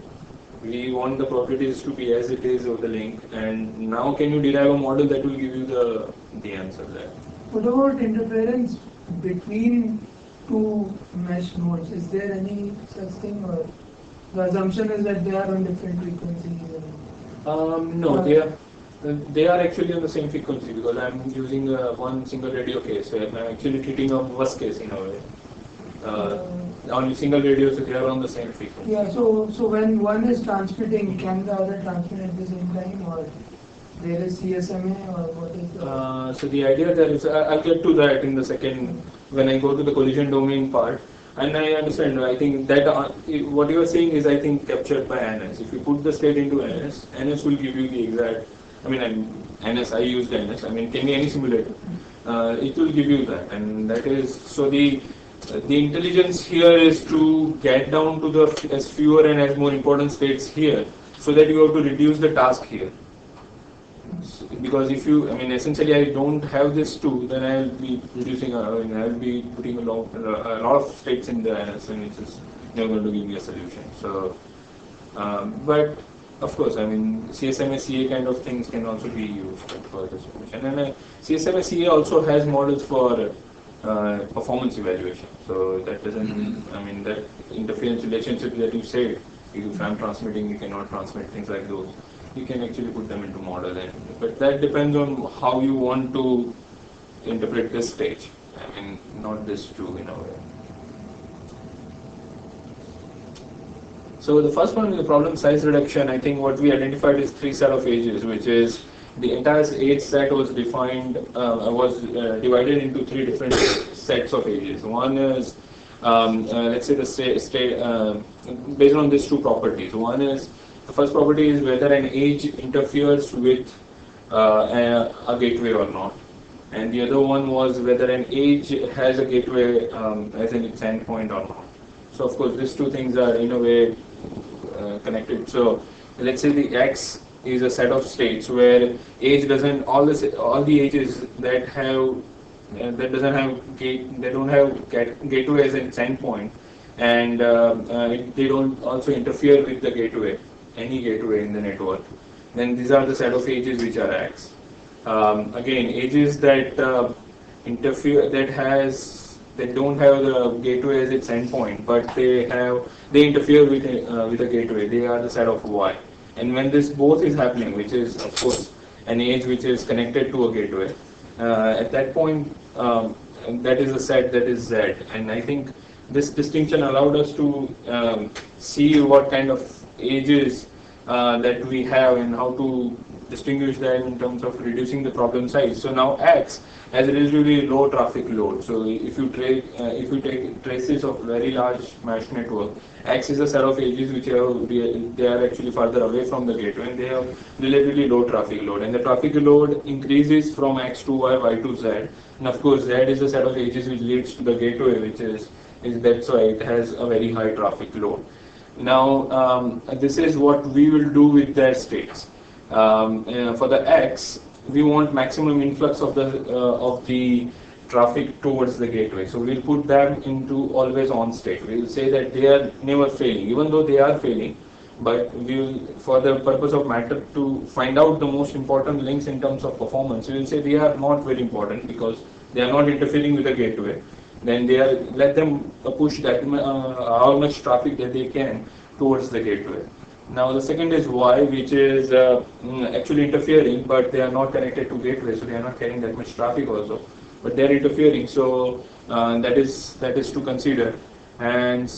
We want the probabilities to be as it is over the link, and now can you derive a model that will give you the answer there. What about interference between two mesh nodes? Is there any such thing, or the assumption is that they are on different frequencies? No, they are actually on the same frequency because I'm using one single radio case where I'm actually treating a bus case in a way. On single radios, they are on the same frequency. Yeah, so when one is transmitting, can the other transmit at the same time, or there is CSMA, or what is the... So the idea there is, I'll get to that in the second, when I go to the collision domain part. And I understand, I think that what you are saying is, I think, captured by NS. If you put the state into NS, NS will give you the exact, NS, I used NS, can be any simulator. It will give you that, and that is, so the intelligence here is to get down to the as fewer and as more important states here, so that you have to reduce the task here. Because if you, essentially I don't have this too, then I will be reducing, I will be putting a lot of states in the NS, and which is never going to give me a solution. So, but of course, CSMA CA kind of things can also be used for this solution. And CSMA CA also has models for performance evaluation. So that doesn't, that interference relationship that you say, if I'm transmitting, you cannot transmit, things like those. You can actually put them into model, but that depends on how you want to interpret this stage. Not this too in a way. So the first one is the problem size reduction. I think what we identified is 3 set of edges, which is the entire age set was defined, divided into 3 different sets of edges. One is, let's say the based on these 2 properties. One is, the first property is whether an edge interferes with a gateway or not. And the other one was whether an edge has a gateway as in its endpoint or not. So of course these 2 things are in a way connected. So let's say the X is a set of states where edge doesn't, all the edges that have that doesn't have they don't have gateway as its endpoint, and they don't also interfere with the gateway, any gateway in the network, then these are the set of edges which are X. Again, edges that interfere, that don't have the gateway as its endpoint, but they interfere with a gateway, they are the set of Y. And when this both is happening, which is of course an edge which is connected to a gateway, at that point that is a set that is Z. And I think this distinction allowed us to see what kind of edges that we have and how to distinguish that in terms of reducing the problem size. So now X has a relatively low traffic load. So if you take traces of very large mesh network, X is a set of edges which they are actually further away from the gateway, and they have relatively low traffic load. And the traffic load increases from X to Y, Y to Z. And of course, Z is a set of edges which leads to the gateway, which is that's why it has a very high traffic load. Now, this is what we will do with their states. For the X, we want maximum influx of the traffic towards the gateway. So we'll put them into always on state. We will say that they are never failing, even though they are failing. But we will, for the purpose of matter, to find out the most important links in terms of performance, we will say they are not very important because they are not interfering with the gateway. Then let them push that how much traffic that they can towards the gateway. Now the second is Y, which is actually interfering, but they are not connected to gateway, so they are not carrying that much traffic also, but they are interfering. So that is to consider, and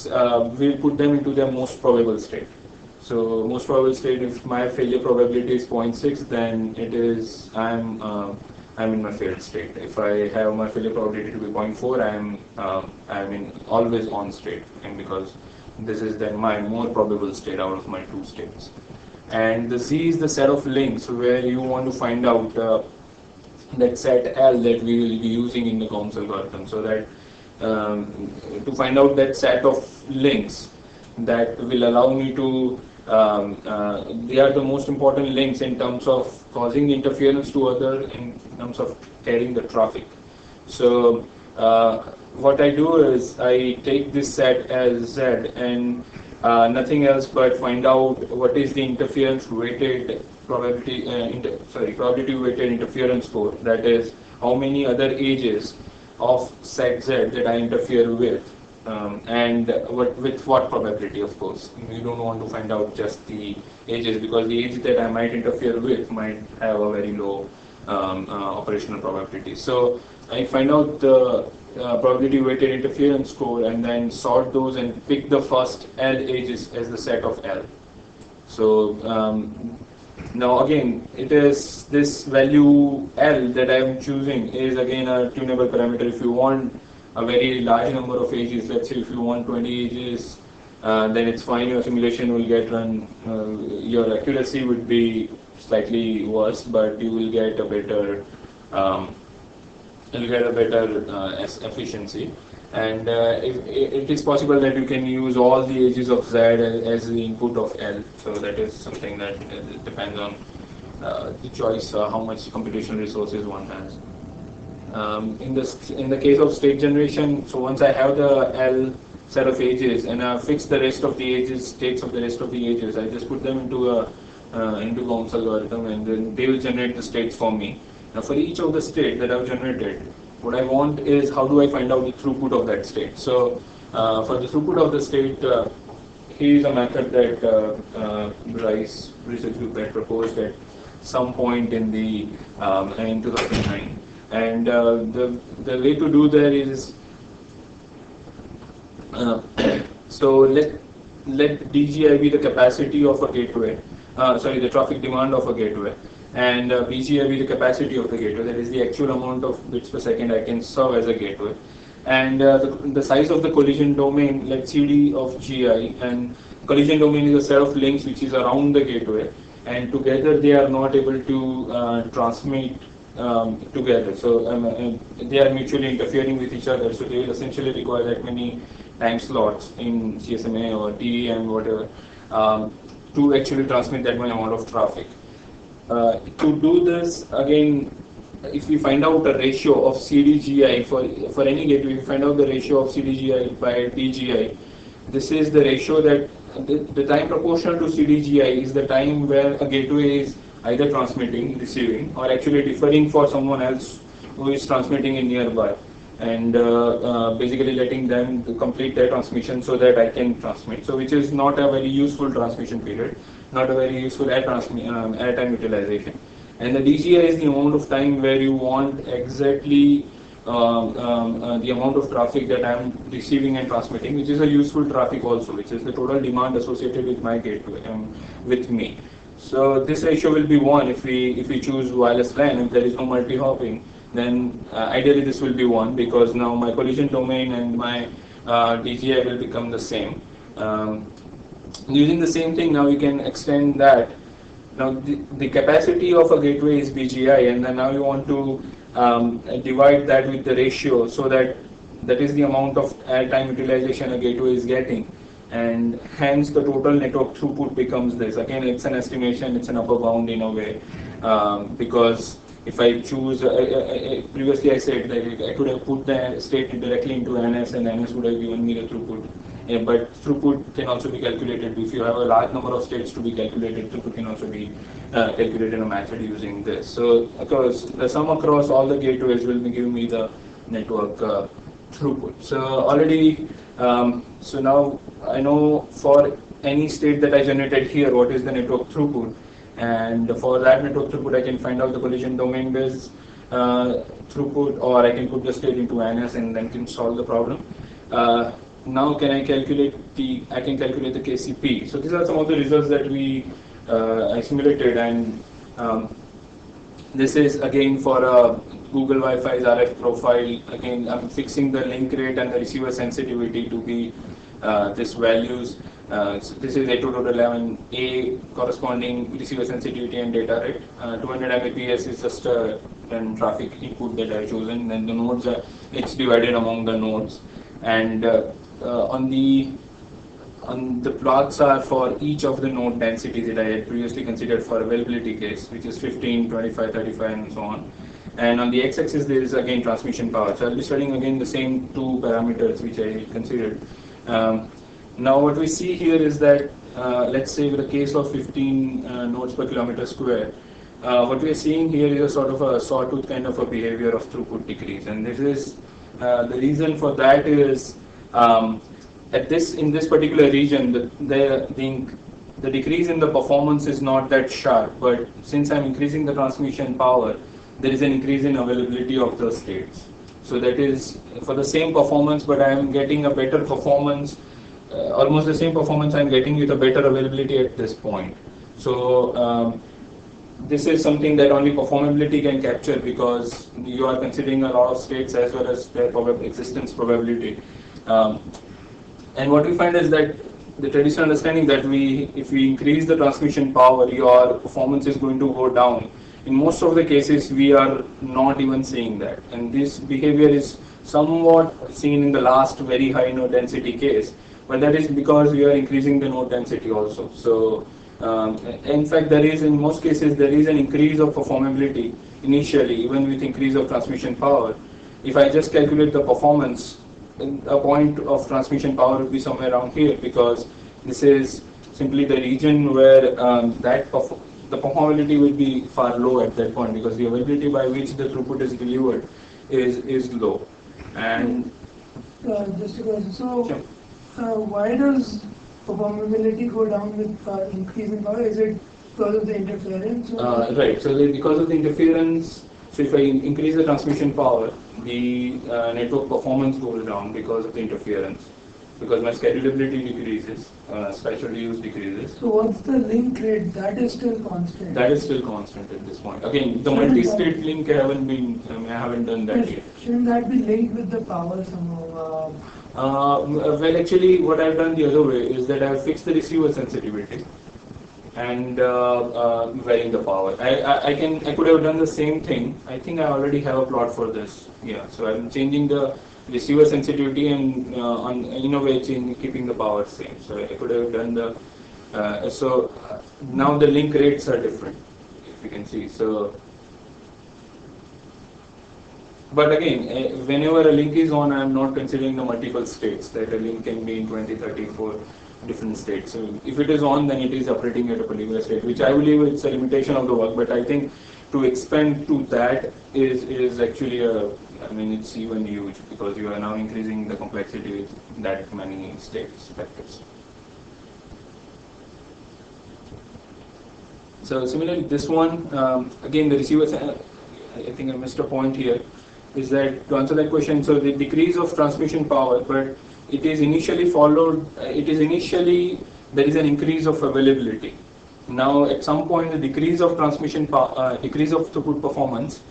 we'll put them into their most probable state. So most probable state, if my failure probability is 0.6, then it is I'm in my failed state. If I have my failure probability to be 0.4, I'm in always on state, and because this is then my more probable state out of my two states. And the Z is the set of links where you want to find out that set L that we will be using in the COMS algorithm. So that to find out that set of links that will allow me to they are the most important links in terms of causing interference to other, in terms of carrying the traffic. So what I do is I take this set as Z and nothing else but find out what is the interference weighted probability weighted interference score. That is how many other edges of set Z that I interfere with. And with what probability, of course. You don't want to find out just the edges, because the edge that I might interfere with might have a very low operational probability. So I find out the probability weighted interference score and then sort those and pick the first L edges as the set of L. So now again, it is this value L that I am choosing is again a tunable parameter. If you want a very large number of edges, let's say if you want 20 edges, then it's fine, your simulation will get run, your accuracy would be slightly worse, but you will get a better efficiency. And if it is possible that you can use all the edges of Z as the input of L, so that is something that depends on the choice, how much computational resources one has. In the case of state generation, so once I have the L set of edges and I fix the rest of the edges, states of the rest of the edges, I just put them into COMS algorithm, and then they will generate the states for me. Now for each of the state that I've generated, what I want is how do I find out the throughput of that state. So for the throughput of the state, here is a method that Bryce research group had proposed at some point in 2009. And the way to do that is, so let DGI be the capacity of a gateway, the traffic demand of a gateway, and BGI be the capacity of the gateway, that is the actual amount of bits per second I can serve as a gateway. And the size of the collision domain, like CD of GI, and collision domain is a set of links which is around the gateway, and together they are not able to transmit together. So they are mutually interfering with each other, so they will essentially require that many time slots in GSMA or TEM, whatever, to actually transmit that many amount of traffic. To do this, again, if we find out a ratio of CDGI for any gateway, we find out the ratio of CDGI by DGI. This is the ratio that the time proportional to CDGI is the time where a gateway is either transmitting, receiving, or actually deferring for someone else who is transmitting in nearby, and basically letting them to complete their transmission so that I can transmit. So which is not a very useful transmission period, not a very useful airtime utilization. And the DGI is the amount of time where you want exactly the amount of traffic that I am receiving and transmitting, which is a useful traffic also, which is the total demand associated with my gateway, with me. So this ratio will be 1 if we choose wireless LAN. If there is no multi-hopping, then ideally this will be 1, because now my collision domain and my DGI will become the same. Using the same thing, now you can extend that. Now the capacity of a gateway is BGI, and then now you want to divide that with the ratio, so that is the amount of airtime utilization a gateway is getting, and hence the total network throughput becomes this. Again, it's an estimation, it's an upper bound in a way, because if I choose, previously I said that I could have put the state directly into NS, and NS would have given me the throughput. But throughput can also be calculated. If you have a large number of states to be calculated, throughput can also be calculated in a method using this. So, of course, the sum across all the gateways will give me the network throughput. So already, so now I know for any state that I generated here, what is the network throughput, and for that network throughput, I can find out the collision domain based throughput, or I can put the state into NS and then can solve the problem. Now can I calculate I can calculate the KCP. So these are some of the results that I simulated, and this is again for Google Wi-Fi's RF profile. Again, I'm fixing the link rate and the receiver sensitivity to be this values. So this is 802.11a corresponding receiver sensitivity and data rate. 200 Mbps is just an traffic input that I've chosen. Then the nodes it's divided among the nodes, and on the plots are for each of the node densities that I had previously considered for availability case, which is 15, 25, 35, and so on. And on the x-axis there is again transmission power. So I'll be studying again the same two parameters which I considered. Now what we see here is that, let's say with a case of 15 nodes per kilometer square, what we are seeing here is a sort of a sawtooth kind of a behavior of throughput decrease. And this is, the reason for that is, in this particular region, the decrease in the performance is not that sharp, but since I'm increasing the transmission power, there is an increase in availability of the states. So that is for the same performance, but I am getting a better performance, almost the same performance I'm getting with a better availability at this point. So this is something that only performability can capture, because you are considering a lot of states as well as their existence probability. And what we find is that the traditional understanding that if we increase the transmission power, your performance is going to go down. In most of the cases, we are not even seeing that. And this behavior is somewhat seen in the last very high node density case, but that is because we are increasing the node density also. So, in fact, in most cases, there is an increase of performability initially, even with increase of transmission power. If I just calculate the performance, a point of transmission power would be somewhere around here, because this is simply the region where the performability will be far low at that point, because the availability by which the throughput is delivered is low. And just a question. So, why does performability go down with increasing power? Is it because of the interference? Right. So because of the interference, so if I increase the transmission power, the network performance goes down because of the interference, because my schedulability decreases, spatial use decreases. So what's the link rate? That is still constant. That is still constant at this point. Again, the multi-state link I haven't done that yet. Shouldn't that be linked with the power somehow? Well, actually, what I've done the other way is that I've fixed the receiver sensitivity and varying the power. I could have done the same thing. I think I already have a plot for this. Yeah, so I'm changing the receiver sensitivity and in a way keeping the power same. So I could have done so now the link rates are different, if you can see. So, but again, whenever a link is on, I'm not considering the multiple states that a link can be in 20, 34 different states. So if it is on, then it is operating at a particular state, which I believe is a limitation of the work. But I think to expand to that is actually it's even huge, because you are now increasing the complexity with that many states factors. So similarly, this one, again, the receivers, I think I missed a point here, is that to answer that question, so the decrease of transmission power, but it is initially there is an increase of availability. Now, at some point, the decrease of decrease of throughput performance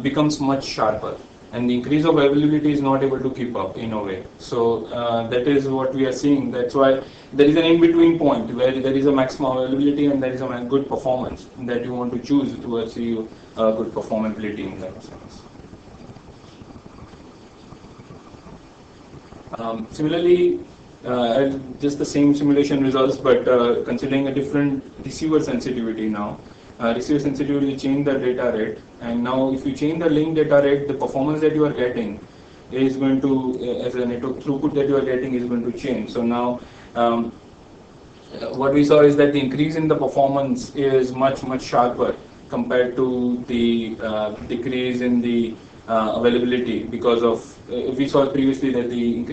becomes much sharper, and the increase of availability is not able to keep up in a way. So that is what we are seeing. That's why there is an in-between point where there is a maximum availability and there is a good performance that you want to choose to achieve good performability in that sense. Similarly, just the same simulation results, but considering a different receiver sensitivity now. Receiver sensitivity, you change the data rate, and now if you change the link data rate, the performance that you are getting is going to, as a network throughput that you are getting is going to change. So now, what we saw is that the increase in the performance is much sharper compared to the decrease in the availability, because of we saw previously that the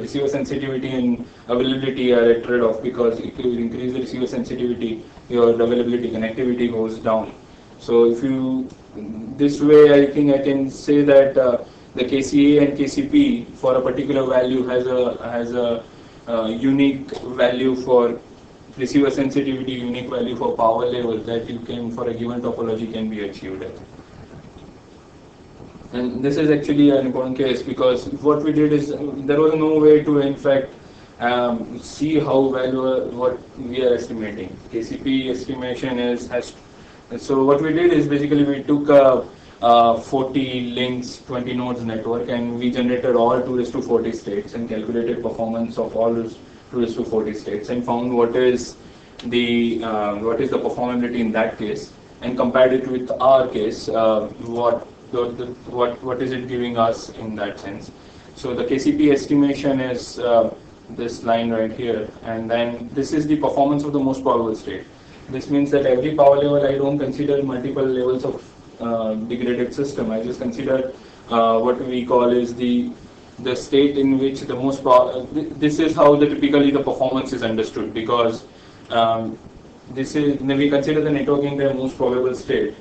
receiver sensitivity and availability are at trade-off, because if you increase the receiver sensitivity, your availability connectivity goes down. So if you this way, I think I can say that the KCA and KCP for a particular value has a unique value for receiver sensitivity, unique value for power level that you can, for a given topology, can be achieved at. And this is actually an important case, because what we did is there was no way to in fact see how well what we are estimating. KCP estimation has. So what we did is basically we took a 40 links, 20 nodes network, and we generated all 2:40 states and calculated performance of all those 2:40 states and found what is the performability in that case, and compared it with our case, what is it giving us in that sense. So the KCP estimation is this line right here, and then this is the performance of the most probable state. This means that every power level, I don't consider multiple levels of degraded system. I just consider what we call is the state in which the most this is how typically the performance is understood, because this is, we consider the networking the most probable state.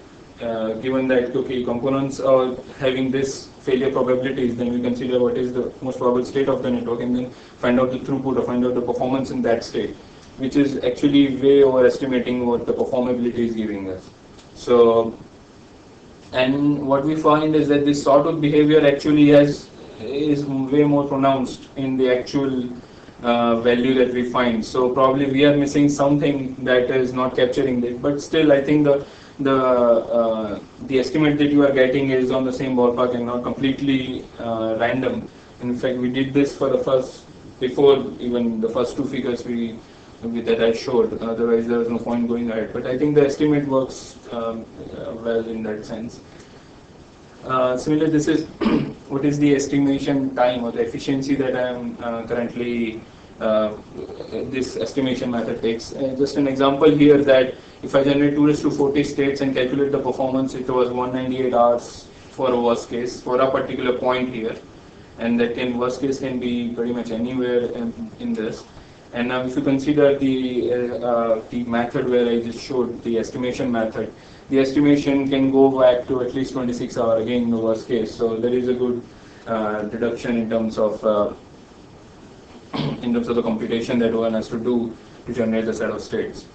Given that components are having this failure probabilities, then we consider what is the most probable state of the network, and then find out the throughput or find out the performance in that state, which is actually way overestimating what the performability is giving us. So, and what we find is that this sort of behavior actually is way more pronounced in the actual value that we find. So probably we are missing something that is not capturing this, but still I think the estimate that you are getting is on the same ballpark and not completely random. In fact, we did this for before even the first two figures that I showed. Otherwise, there was no point going ahead. But I think the estimate works well in that sense. Similarly, this is what is the estimation time or the efficiency that I am currently this estimation method takes. Just an example here that if I generate 2:40 states and calculate the performance, it was 198 hours for a worst case for a particular point here, and that worst case can be pretty much anywhere in this. And now if you consider the method where I just showed the estimation method, the estimation can go back to at least 26 hours again in the worst case. So there is a good deduction in terms of the computation that one has to do to generate the set of states.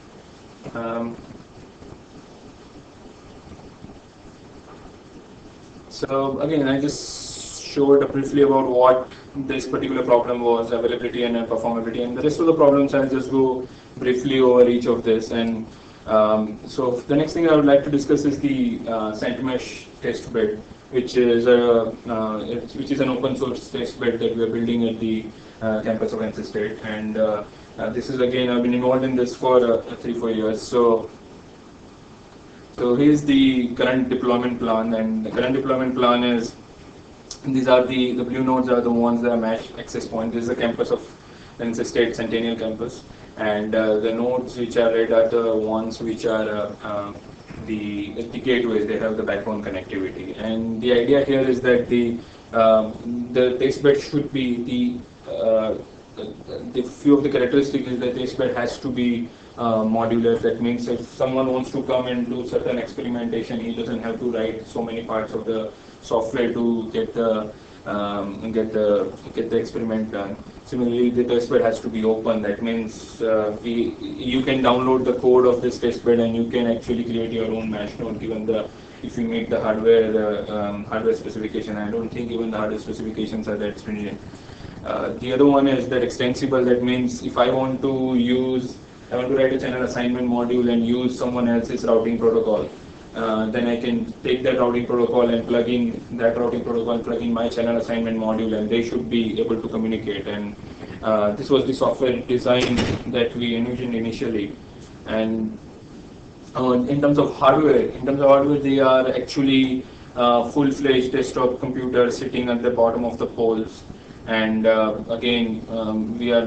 So again, I just showed briefly about what this particular problem was, availability and performability, and the rest of the problems I'll just go briefly over each of this. And so the next thing I would like to discuss is the CentMesh test bed, which is an open source test bed that we are building at the campus of NC State. And this is, again, I've been involved in this for 3-4 years. So here's the current deployment plan, and the current deployment plan is, these are the blue nodes are the ones that are mesh access point. This is the campus of NC State Centennial campus, and the nodes which are red are the ones which are the gateways. They have the backbone connectivity, and the idea here is that the testbed should be the few of the characteristics is that testbed has to be modular. That means if someone wants to come and do certain experimentation, he doesn't have to write so many parts of the software to get the and get the experiment done. Similarly, the testbed has to be open. That means you can download the code of this testbed and you can actually create your own mesh node given the if you meet the hardware specification. I don't think even the hardware specifications are that stringent. The other one is that extensible. That means if I want to write a channel assignment module and use someone else's routing protocol, then I can take that routing protocol and plug in my channel assignment module, and they should be able to communicate. And this was the software design that we envisioned initially. And in terms of hardware, they are actually full-fledged desktop computers sitting at the bottom of the poles. And again, we are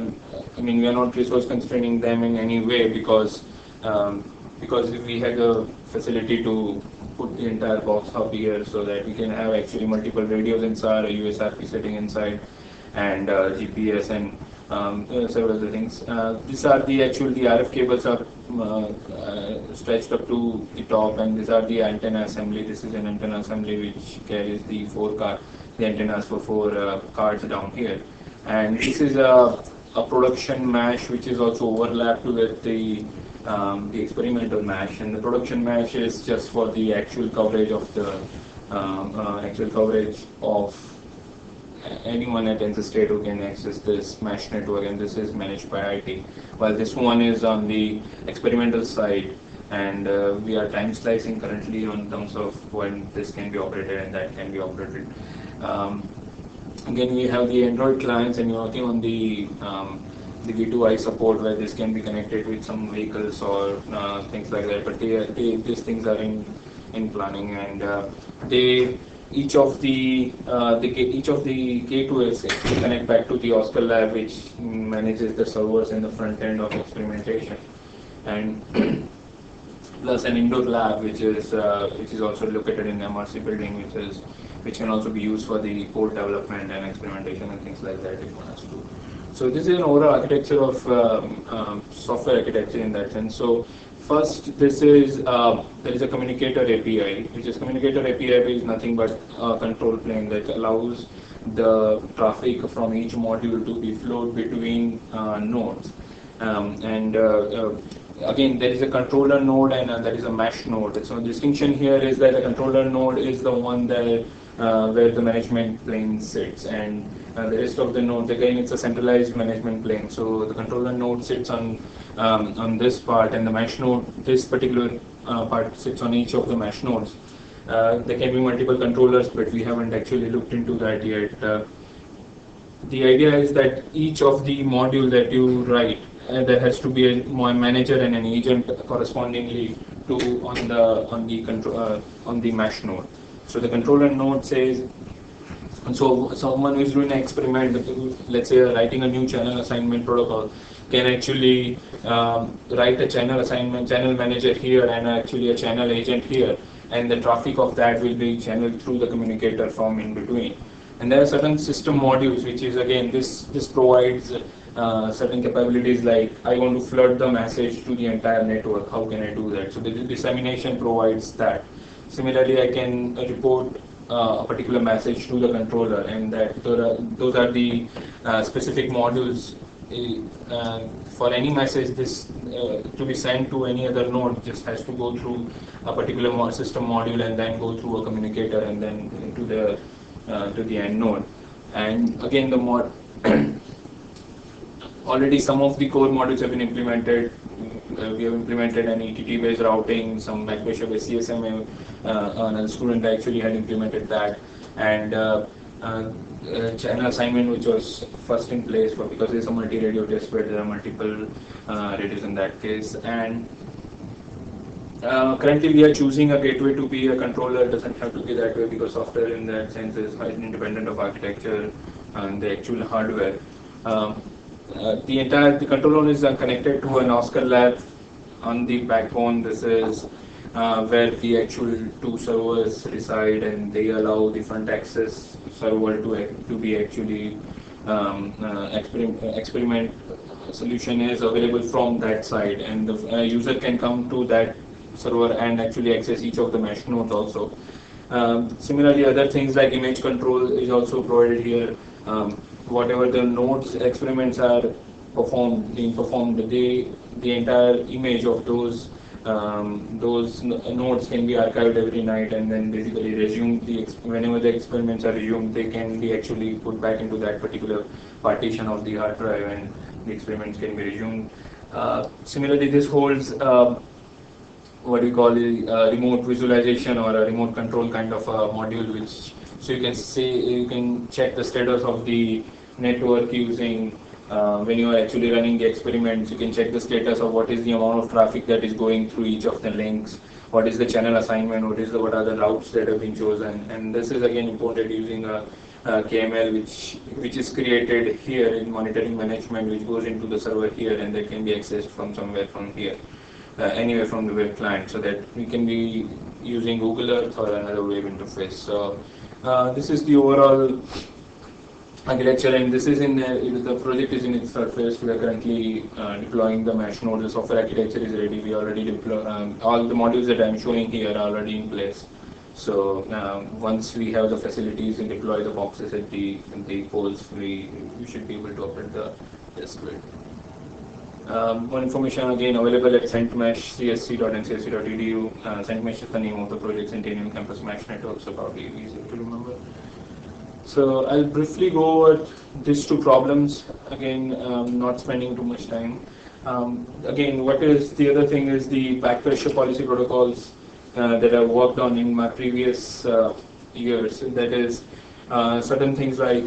not resource constraining them in any way because we had a facility to put the entire box up here so that we can have actually multiple radios inside, a USRP setting inside, and GPS and several other things. These are the RF cables are stretched up to the top, and these are the antenna assembly. This is an antenna assembly which carries the the antennas for 4 cards down here. And this is a production mesh which is also overlapped with the experimental mesh, and the production mesh is just for the actual coverage of anyone at NC State who can access this mesh network, and this is managed by IT. While this one is on the experimental side, and we are time slicing currently on terms of when this can be operated and that can be operated. Again, we have the Android clients, and we're working on the V2I support where this can be connected with some vehicles or things like that. But these things are in planning, and each of the gateways connect back to the Oscar lab, which manages the servers in the front end of experimentation, and plus an indoor lab which is also located in MRC building, which can also be used for the code development and experimentation and things like that if one has to. So this is an overall architecture of software architecture in that sense. So first, there is a communicator API, which is communicator API is nothing but a control plane that allows the traffic from each module to be flowed between nodes. Again, there is a controller node and there is a mesh node. So the distinction here is that the controller node is the one that where the management plane sits, and the rest of the nodes, again, it's a centralized management plane. So the controller node sits on this part, and the mesh node, this particular part sits on each of the mesh nodes. There can be multiple controllers, but we haven't actually looked into that yet. The idea is that each of the module that you write, there has to be a manager and an agent correspondingly to on the mesh node. So the controller node says, so someone who is doing an experiment, let's say writing a new channel assignment protocol, can actually write a channel manager here and actually a channel agent here, and the traffic of that will be channeled through the communicator from in between. And there are certain system modules, which is again, this provides certain capabilities like I want to flood the message to the entire network. How can I do that? So the dissemination provides that. Similarly, I can report a particular message to the controller, and that those are the specific modules. For any message this to be sent to any other node, just has to go through a particular system module and then go through a communicator and then to the end node. And again, already some of the core modules have been implemented. We have implemented an ETT-based routing, some MacBishop SCSM. Another student actually had implemented that, and channel assignment, which was first in place because there's a multi-radio test where there are multiple radios in that case. And currently we are choosing a gateway to be a controller. It doesn't have to be that way because software in that sense is independent of architecture and the actual hardware. The controller is connected to an Oscar lab on the backbone. This is where the actual 2 servers reside, and they allow the front access server to be actually experiment solution is available from that side, and the user can come to that server and actually access each of the mesh nodes also. Similarly, other things like image control is also provided here. Whatever the nodes experiments are being performed, the entire image of those nodes can be archived every night and then basically resumed. Whenever the experiments are resumed, they can be actually put back into that particular partition of the hard drive, and the experiments can be resumed. Similarly, this holds what we call a remote visualization or a remote control kind of a module, which so you can check the status of the network using when you are actually running the experiments. You can check the status of what is the amount of traffic that is going through each of the links, what is the channel assignment, what are the routes that have been chosen, and this is again imported using a KML which is created here in monitoring management, which goes into the server here, and that can be accessed from somewhere from here. Anywhere from the web client, so that we can be using Google Earth or another web interface. So this is the overall architecture, and this is in the project is in its surface. We are currently deploying the mesh node. The software architecture is ready. We already deploy all the modules that I am showing here are already in place. So once we have the facilities and deploy the boxes at the poles, we should be able to operate the test bed. More information again available at centmesh.csc.ncsc.edu. Centmesh is the name of the project, Centennial Campus Mesh Network, so probably easy to remember. So I'll briefly go over these two problems, again not spending too much time. Again, what is the other thing is the back pressure policy protocols that I've worked on in my previous years. That is certain things like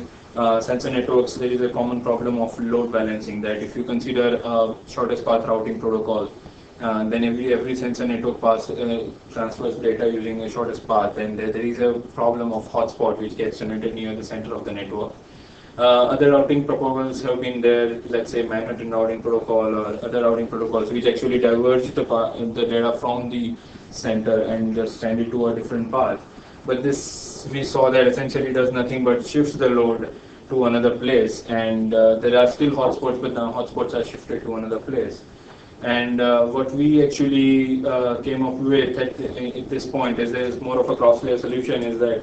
sensor networks. There is a common problem of load balancing, that if you consider shortest path routing protocol, then every sensor network transfers data using the shortest path, and there is a problem of hotspot which gets generated near the center of the network. Other routing protocols have been there, let's say Manhattan routing protocol or other routing protocols, which actually diverge the data from the center and just send it to a different path. But this, we saw that essentially does nothing but shifts the load to another place, and there are still hotspots, but now hotspots are shifted to another place. And what we actually came up with at this point, as there is more of a cross-layer solution, is that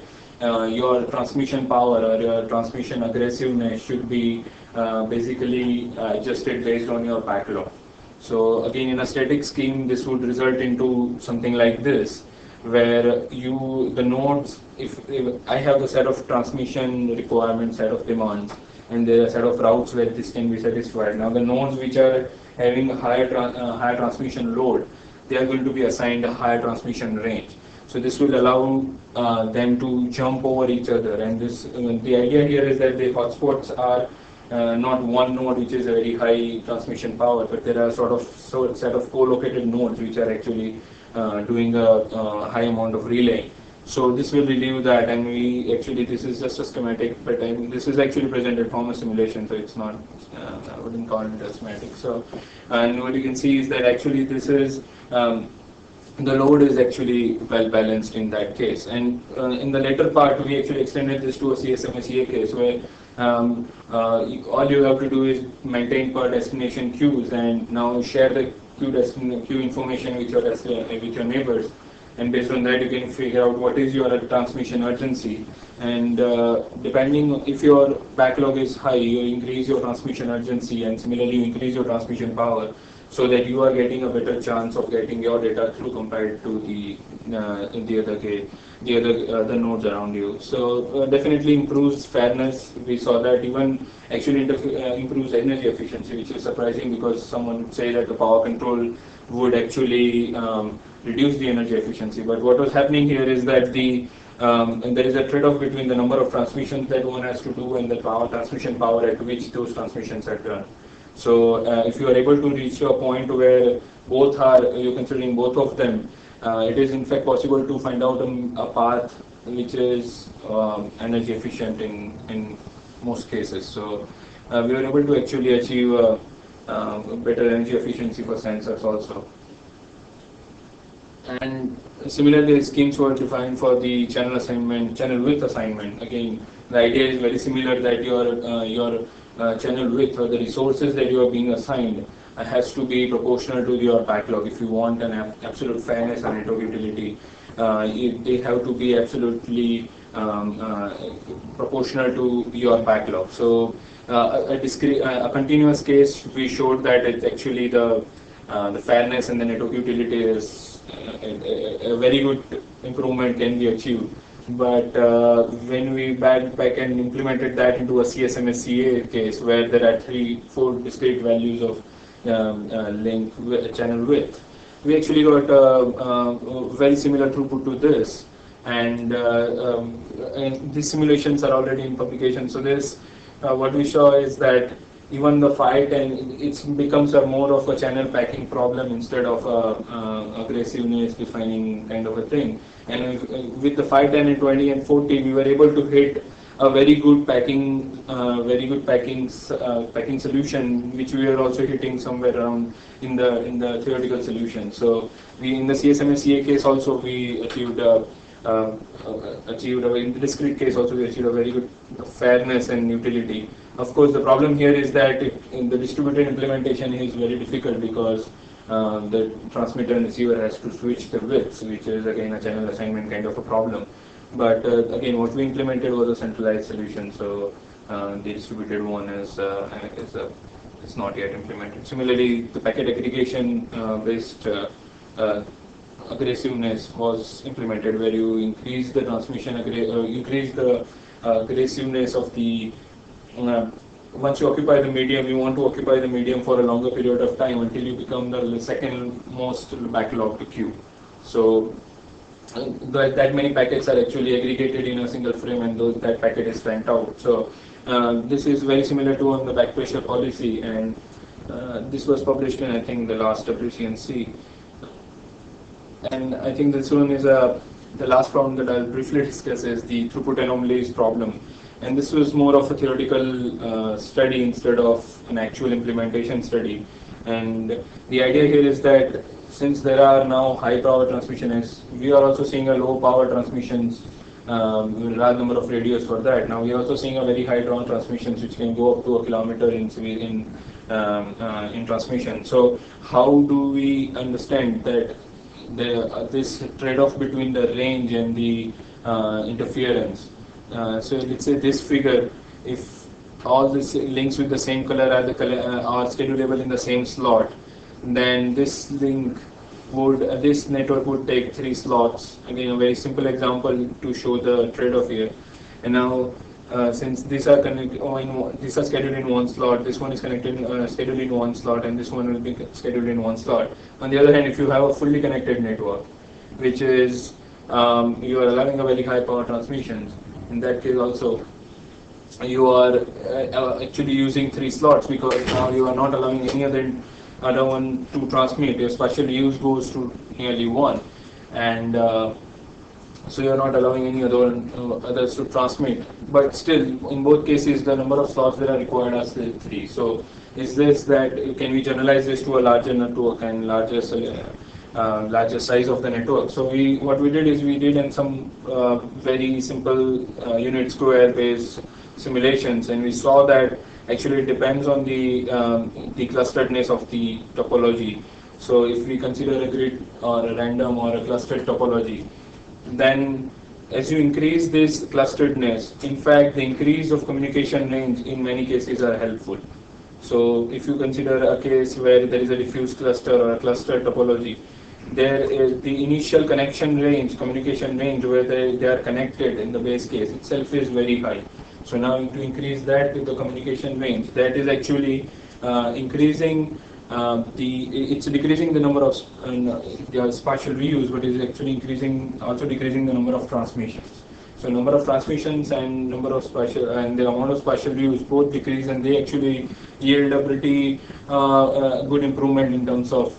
your transmission power or your transmission aggressiveness should be basically adjusted based on your backlog. So again, in a static scheme, this would result into something like this, where the nodes, if I have the set of transmission requirements, set of demands, and there are a set of routes where this can be satisfied. Now the nodes which are having a higher transmission load, they are going to be assigned a higher transmission range. So this will allow them to jump over each other, and this the idea here is that the hotspots are not one node which is a very high transmission power, but there are set of co-located nodes which are actually doing a high amount of relaying. So this will relieve that, and this is just a schematic, but this is actually presented from a simulation, so it's not, I wouldn't call it a schematic. So, and what you can see is that actually this is, the load is actually well balanced in that case. And in the later part, we actually extended this to a CSMA-CA case, where all you have to do is maintain per destination queues, and now share the queue information with your neighbors, and based on that you can figure out what is your transmission urgency, and depending if your backlog is high, you increase your transmission urgency, and similarly you increase your transmission power, so that you are getting a better chance of getting your data through compared to the other nodes around you. So definitely improves fairness. We saw that even actually improves energy efficiency, which is surprising because someone would say that the power control would actually reduce the energy efficiency. But what was happening here is that and there is a trade-off between the number of transmissions that one has to do and the transmission power at which those transmissions are done. So if you are able to reach a point where you're considering both of them, it is in fact possible to find out a path which is energy efficient in most cases. So we were able to actually achieve better energy efficiency for sensors also. And similarly, schemes were defined for the channel width assignment. Again, the idea is very similar, that your channel width or the resources that you are being assigned has to be proportional to your backlog if you want an absolute fairness and network utility. they have to be absolutely proportional to your backlog. So a continuous case, we showed that it's actually the fairness and the network utility is a very good improvement can be achieved. But when we back and implemented that into a CSMS-CA case where there are 3-4 discrete values of channel width, we actually got very similar throughput to this. And these simulations are already in publication. So this, what we saw is that even the 510, it becomes a more of a channel packing problem instead of aggressiveness defining kind of a thing. And with the 510 and 20 and 40, we were able to hit a very good packing solution, which we are also hitting somewhere around in the theoretical solution. So we in the CSMS-CA case also we achieved in the discrete case also we achieved a very good fairness and utility. Of course, the problem here is that in the distributed implementation is very difficult because the transmitter and receiver has to switch the widths, which is again a channel assignment kind of a problem. But again, what we implemented was a centralized solution, so the distributed one is not yet implemented. Similarly, the packet aggregation based aggressiveness was implemented, where you increase the increase the aggressiveness of the once you occupy the medium, you want to occupy the medium for a longer period of time until you become the second most backlogged queue. So that many packets are actually aggregated in a single frame, and that packet is sent out. So this is very similar to on the back pressure policy, and this was published in I think the last WCNC. And I think this one is the last problem that I'll briefly discuss is the throughput anomalies problem. And this was more of a theoretical study instead of an actual implementation study. And the idea here is that since there are now high power transmissions, we are also seeing a low power transmissions, large number of radios for that. Now we are also seeing a very high drawn transmissions which can go up to a kilometer in transmission. So how do we understand that this trade-off between the range and the interference? So let's say this figure, if all these links with the same color are schedulable in the same slot, then this this network would take 3 slots. Again, a very simple example to show the trade-off here. And now, since these are these are scheduled in one slot, this one is scheduled in one slot, and this one will be scheduled in one slot. On the other hand, if you have a fully connected network, which is you are allowing a very high power transmissions, in that case also you are actually using 3 slots, because now you are not allowing any other one to transmit. Your spatial use goes to nearly 1, and so you are not allowing any others to transmit. But still, in both cases, the number of slots that are required are still 3. So is this that can we generalize this to a larger network and larger size of the network? So what we did is we did in some very simple unit square based simulations, and we saw that actually it depends on the clusteredness of the topology. So if we consider a grid or a random or a clustered topology, then as you increase this clusteredness, in fact the increase of communication range in many cases are helpful. So if you consider a case where there is a diffuse cluster or a clustered topology, there is the initial connection range, communication range, where they are connected in the base case itself is very high. So now to increase that with the communication range, that is actually increasing it's decreasing the number of spatial reuse, but is actually also decreasing the number of transmissions. So number of transmissions and number of spatial and the amount of spatial reuse both decrease, and they actually yield a pretty good improvement in terms of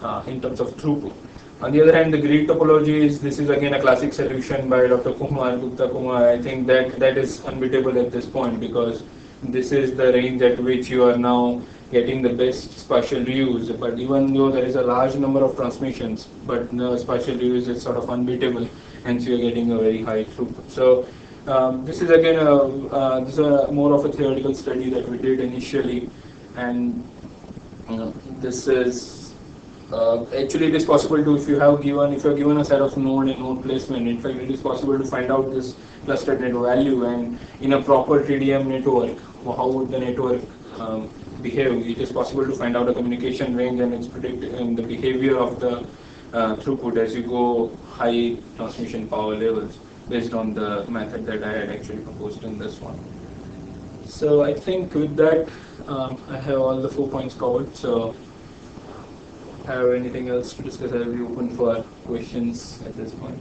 throughput. On the other hand, the grid topology this is again a classic solution by Dr. Gupta Kumar. I think that is unbeatable at this point, because this is the range at which you are now getting the best spatial reuse. But even though there is a large number of transmissions, but the spatial reuse is sort of unbeatable, hence you are getting a very high throughput. So this is again this is a more of a theoretical study that we did initially, and this is Actually, it is possible to, if you are given a set of node and node placement. In fact, it is possible to find out this clustered net value, and in a proper TDM network, how would the network behave? It is possible to find out a communication range and its and the behavior of the throughput as you go high transmission power levels, based on the method that I had actually proposed in this one. So I think with that, I have all the 4 points covered. So, have anything else to discuss? I'll be open for questions at this point.